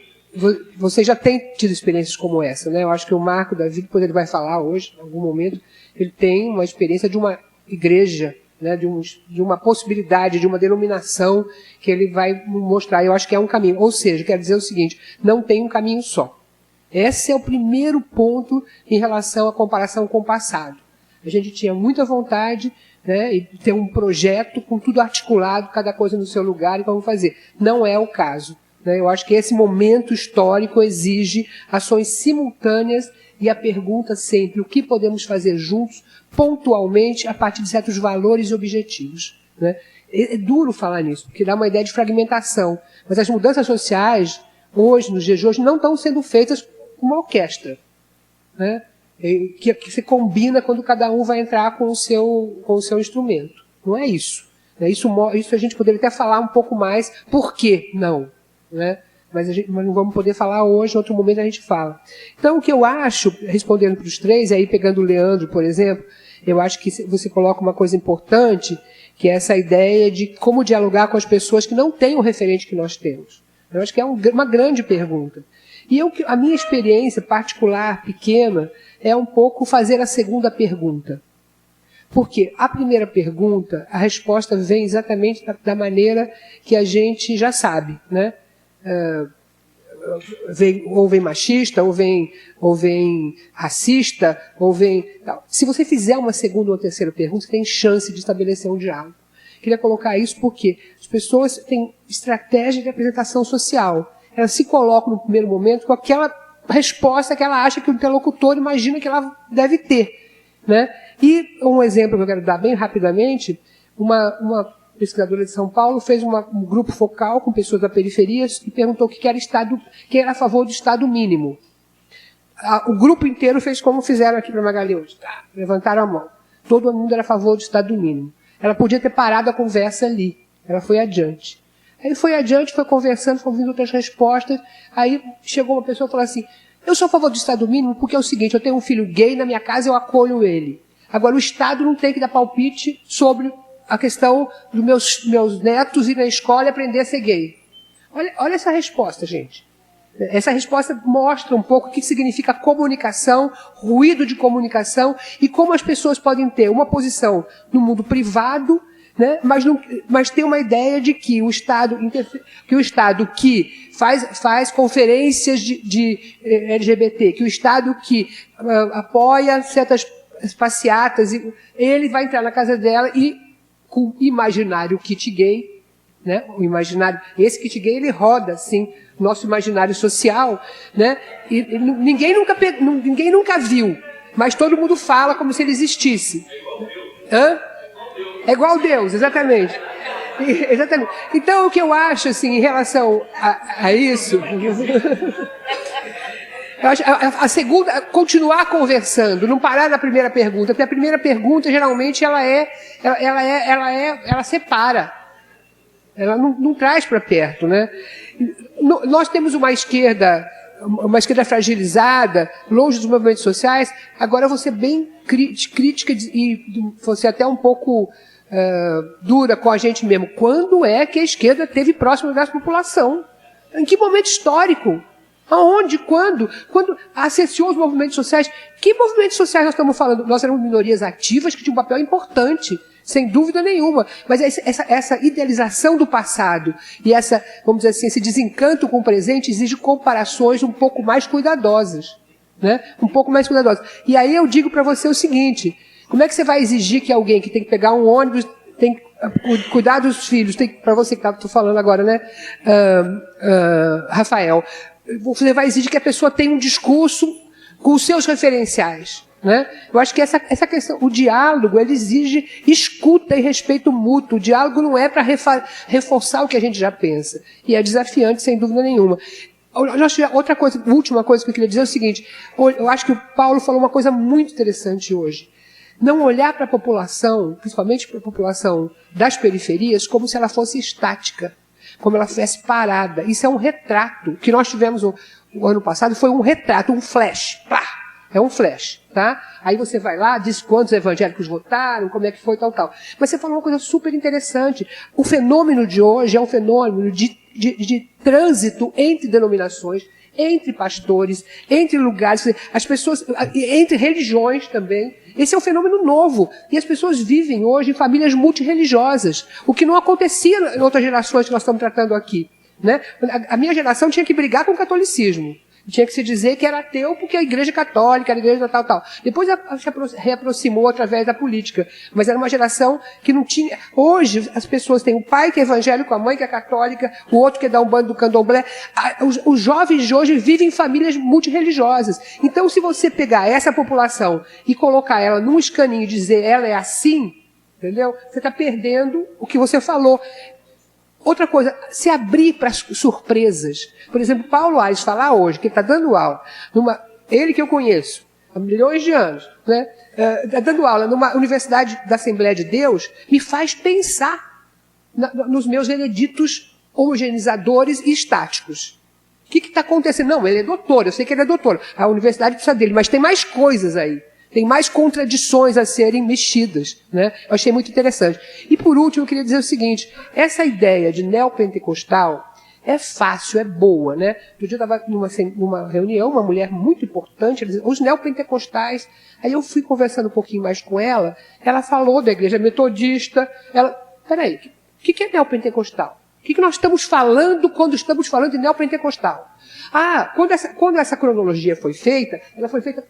você já tem tido experiências como essa, né? Eu acho que o Marco Davi, depois ele vai falar hoje, em algum momento, ele tem uma experiência de uma igreja, né? De uma possibilidade, de uma denominação que ele vai mostrar. Eu acho que é um caminho. Ou seja, quer dizer o seguinte, não tem um caminho só. Esse é o primeiro ponto em relação à comparação com o passado. A gente tinha muita vontade, né, e ter um projeto com tudo articulado, cada coisa no seu lugar e como fazer. Não é o caso, né? Eu acho que esse momento histórico exige ações simultâneas e a pergunta sempre, o que podemos fazer juntos, pontualmente, a partir de certos valores e objetivos, né? É duro falar nisso, porque dá uma ideia de fragmentação. Mas as mudanças sociais, hoje, nos dias de hoje, não estão sendo feitas com uma orquestra, né? Que se combina quando cada um vai entrar com o seu instrumento. Não é isso. Isso a gente poderia até falar um pouco mais. Por que não? Né? Mas não vamos poder falar hoje, em outro momento a gente fala. Então, o que eu acho, respondendo para os três, aí pegando o Leandro, por exemplo, eu acho que você coloca uma coisa importante, que é essa ideia de como dialogar com as pessoas que não têm o referente que nós temos. Eu acho que é uma grande pergunta. E a minha experiência particular, pequena, é um pouco fazer a segunda pergunta. Porque a primeira pergunta, a resposta vem exatamente da maneira que a gente já sabe, né? Ou vem machista, ou vem racista, ou vem... Tal. Se você fizer uma segunda ou terceira pergunta, você tem chance de estabelecer um diálogo. Queria colocar isso porque as pessoas têm estratégia de apresentação social. Elas se colocam no primeiro momento com aquela resposta que ela acha que o interlocutor imagina que ela deve ter, né? E um exemplo que eu quero dar bem rapidamente, uma pesquisadora de São Paulo fez um grupo focal com pessoas da periferia e perguntou quem era a favor do Estado mínimo. O grupo inteiro fez como fizeram aqui para Magali hoje. Levantaram a mão. Todo mundo era a favor do Estado mínimo. Ela podia ter parado a conversa ali. Ela foi adiante. Aí foi adiante, foi conversando, foi ouvindo outras respostas. Aí chegou uma pessoa e falou assim, eu sou a favor do Estado mínimo porque é o seguinte, eu tenho um filho gay na minha casa, eu acolho ele. Agora, o Estado não tem que dar palpite sobre a questão dos meus netos ir na escola e aprender a ser gay. Olha essa resposta, gente. Essa resposta mostra um pouco o que significa comunicação, ruído de comunicação e como as pessoas podem ter uma posição no mundo privado, né, mas tem uma ideia de que o Estado que faz conferências de LGBT, que o Estado que apoia certas passeatas, ele vai entrar na casa dela e com o imaginário kit gay, né, o imaginário, esse kit gay ele roda assim, nosso imaginário social, né, e ninguém nunca viu, mas todo mundo fala como se ele existisse. É igual Deus, exatamente. Exatamente. Então, o que eu acho, assim, em relação a isso, eu acho, a segunda, continuar conversando, não parar na primeira pergunta, porque a primeira pergunta, geralmente, ela separa. Ela não traz para perto, né? Nós temos uma esquerda fragilizada, longe dos movimentos sociais. Agora eu vou ser bem crítica e vou ser até um pouco dura com a gente mesmo. Quando é que a esquerda esteve próxima da população? Em que momento histórico? Aonde? Quando? Quando acessou os movimentos sociais? Que movimentos sociais nós estamos falando? Nós éramos minorias ativas que tinham um papel importante, sem dúvida nenhuma. Mas essa idealização do passado e vamos dizer assim, esse desencanto com o presente exige comparações um pouco mais cuidadosas. Né? Um pouco mais cuidadosas. E aí eu digo para você o seguinte, como é que você vai exigir que alguém que tem que pegar um ônibus, tem que cuidar dos filhos, para você que estou falando agora, né, Rafael, você vai exigir que a pessoa tenha um discurso com os seus referenciais. Né? Eu acho que essa questão, o diálogo, ele exige escuta e respeito mútuo. O diálogo não é para reforçar o que a gente já pensa. E é desafiante, sem dúvida nenhuma. Outra coisa, última coisa que eu queria dizer é o seguinte, eu acho que o Paulo falou uma coisa muito interessante hoje. Não olhar para a população, principalmente para a população das periferias, como se ela fosse estática, como ela fosse parada. Isso é um retrato que nós tivemos o ano passado, foi um retrato, um flash. Pá! É um flash, tá? Aí você vai lá, diz quantos evangélicos votaram, como é que foi, tal. Mas você falou uma coisa super interessante. O fenômeno de hoje é um fenômeno de trânsito entre denominações, entre pastores, entre lugares, as pessoas, entre religiões também. Esse é um fenômeno novo. E as pessoas vivem hoje em famílias multirreligiosas, o que não acontecia em outras gerações que nós estamos tratando aqui. Né? A minha geração tinha que brigar com o catolicismo. Tinha que se dizer que era ateu porque a igreja católica, a igreja tal. Depois se reaproximou através da política. Mas era uma geração que não tinha... Hoje, as pessoas têm o pai que é evangélico, a mãe que é católica, o outro que é da Umbanda do Candomblé. Os jovens de hoje vivem em famílias multireligiosas. Então, se você pegar essa população e colocar ela num escaninho e dizer ela é assim, entendeu? Você está perdendo o que você falou. Outra coisa, se abrir para surpresas. Por exemplo, Paulo Aires falar hoje, que ele está dando aula, ele que eu conheço, há milhões de anos, né, dando aula numa universidade da Assembleia de Deus, me faz pensar nos meus hereditos homogeneizadores e estáticos. O que está acontecendo? Não, ele é doutor, eu sei que ele é doutor, a universidade precisa dele, mas tem mais coisas aí. Tem mais contradições a serem mexidas, né? Eu achei muito interessante. E por último, eu queria dizer o seguinte, essa ideia de neopentecostal é fácil, é boa, né? Outro dia eu estava numa reunião, uma mulher muito importante, ela dizia, os neopentecostais, aí eu fui conversando um pouquinho mais com ela falou da igreja metodista, peraí, o que é neopentecostal? O que nós estamos falando quando estamos falando de neopentecostal? Quando essa cronologia foi feita, ela foi feita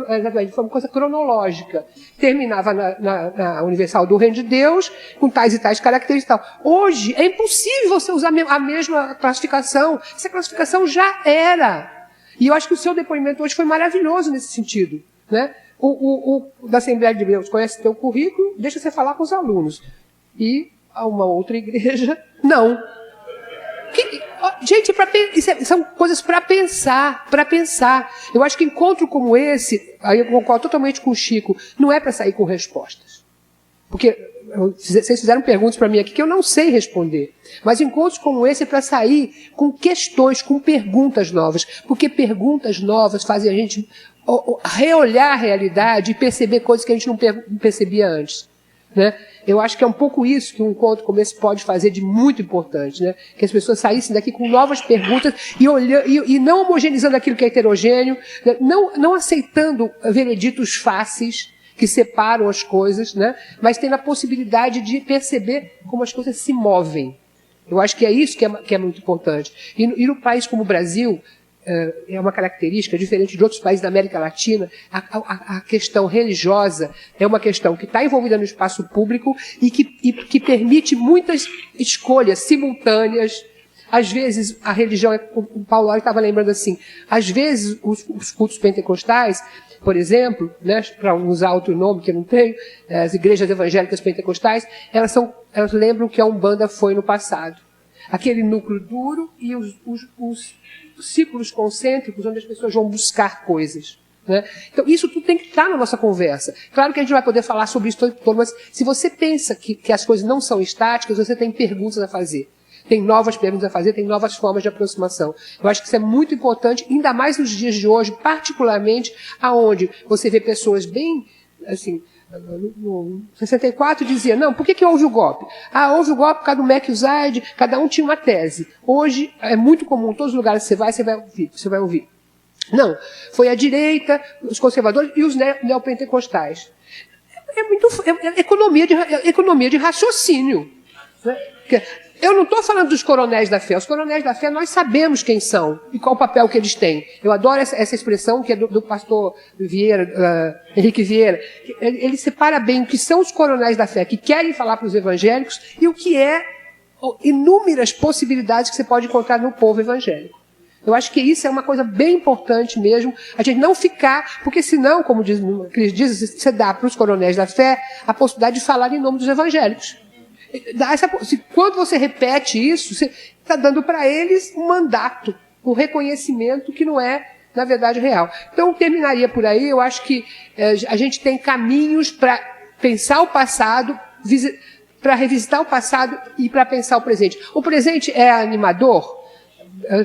exatamente, foi uma coisa cronológica. Terminava na Universal do Reino de Deus, com tais e tais características e tal. Hoje, é impossível você usar a mesma classificação. Essa classificação já era. E eu acho que o seu depoimento hoje foi maravilhoso nesse sentido. Né? o da Assembleia de Deus conhece o teu currículo, deixa você falar com os alunos. E a uma outra igreja, não. Gente, são coisas para pensar, para pensar. Eu acho que encontro como esse, aí eu concordo totalmente com o Chico, não é para sair com respostas. Porque vocês fizeram perguntas para mim aqui que eu não sei responder. Mas encontros como esse é para sair com questões, com perguntas novas. Porque perguntas novas fazem a gente reolhar a realidade e perceber coisas que a gente não percebia antes. Né? Eu acho que é um pouco isso que um encontro como esse pode fazer de muito importante, né? Que as pessoas saíssem daqui com novas perguntas e não homogeneizando aquilo que é heterogêneo, né? não aceitando vereditos fáceis que separam as coisas, né? Mas tendo a possibilidade de perceber como as coisas se movem. Eu acho que é isso que é muito importante. E no país como o Brasil, é uma característica diferente de outros países da América Latina, a questão religiosa é uma questão que está envolvida no espaço público e que permite muitas escolhas simultâneas. Às vezes, a religião, o Paulo estava lembrando assim, às vezes os cultos pentecostais, por exemplo, né, para usar outro nome que eu não tenho, as igrejas evangélicas pentecostais, elas lembram que a Umbanda foi no passado. Aquele núcleo duro e os círculos concêntricos onde as pessoas vão buscar coisas. Né? Então, isso tudo tem que estar na nossa conversa. Claro que a gente vai poder falar sobre isso todo, mas se você pensa que as coisas não são estáticas, você tem perguntas a fazer. Tem novas perguntas a fazer, tem novas formas de aproximação. Eu acho que isso é muito importante, ainda mais nos dias de hoje, particularmente aonde você vê pessoas bem, assim, no 64 dizia, não, por que houve o golpe? Houve o golpe por causa do MEC e o ZAID, cada um tinha uma tese. Hoje é muito comum, em todos os lugares que você vai ouvir. Não, foi a direita, os conservadores e os neopentecostais. É economia de raciocínio. Né? Eu não estou falando dos coronéis da fé. Os coronéis da fé, nós sabemos quem são e qual o papel que eles têm. Eu adoro essa expressão que é do pastor Vieira, Henrique Vieira. Ele separa bem o que são os coronéis da fé, que querem falar para os evangélicos, e o que é inúmeras possibilidades que você pode encontrar no povo evangélico. Eu acho que isso é uma coisa bem importante mesmo, a gente não ficar, porque senão, como eles dizem, você dá para os coronéis da fé a possibilidade de falar em nome dos evangélicos. Quando você repete isso, você está dando para eles um mandato, um reconhecimento que não é, na verdade, real. Então, eu terminaria por aí. Eu acho que a gente tem caminhos para pensar o passado, para revisitar o passado e para pensar o presente. O presente é animador?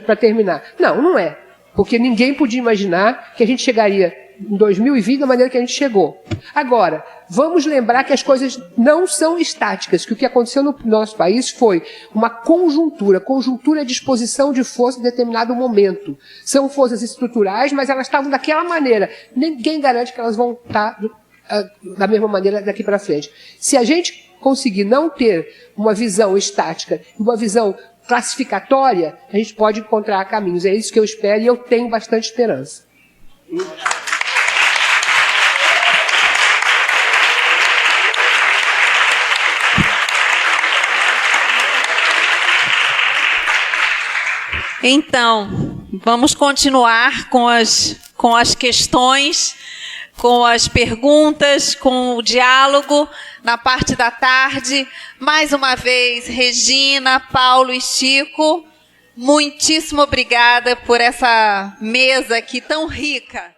Para terminar. Não é. Porque ninguém podia imaginar que a gente chegaria em 2020 da maneira que a gente chegou. Agora, vamos lembrar que as coisas não são estáticas, que o que aconteceu no nosso país foi uma conjuntura é disposição de força em determinado momento. São forças estruturais, mas elas estavam daquela maneira. Ninguém garante que elas vão estar da mesma maneira daqui para frente. Se a gente conseguir não ter uma visão estática, uma visão classificatória, a gente pode encontrar caminhos. É isso que eu espero e eu tenho bastante esperança. Então, vamos continuar com as questões, com as perguntas, com o diálogo na parte da tarde. Mais uma vez, Regina, Paulo e Chico, muitíssimo obrigada por essa mesa aqui tão rica.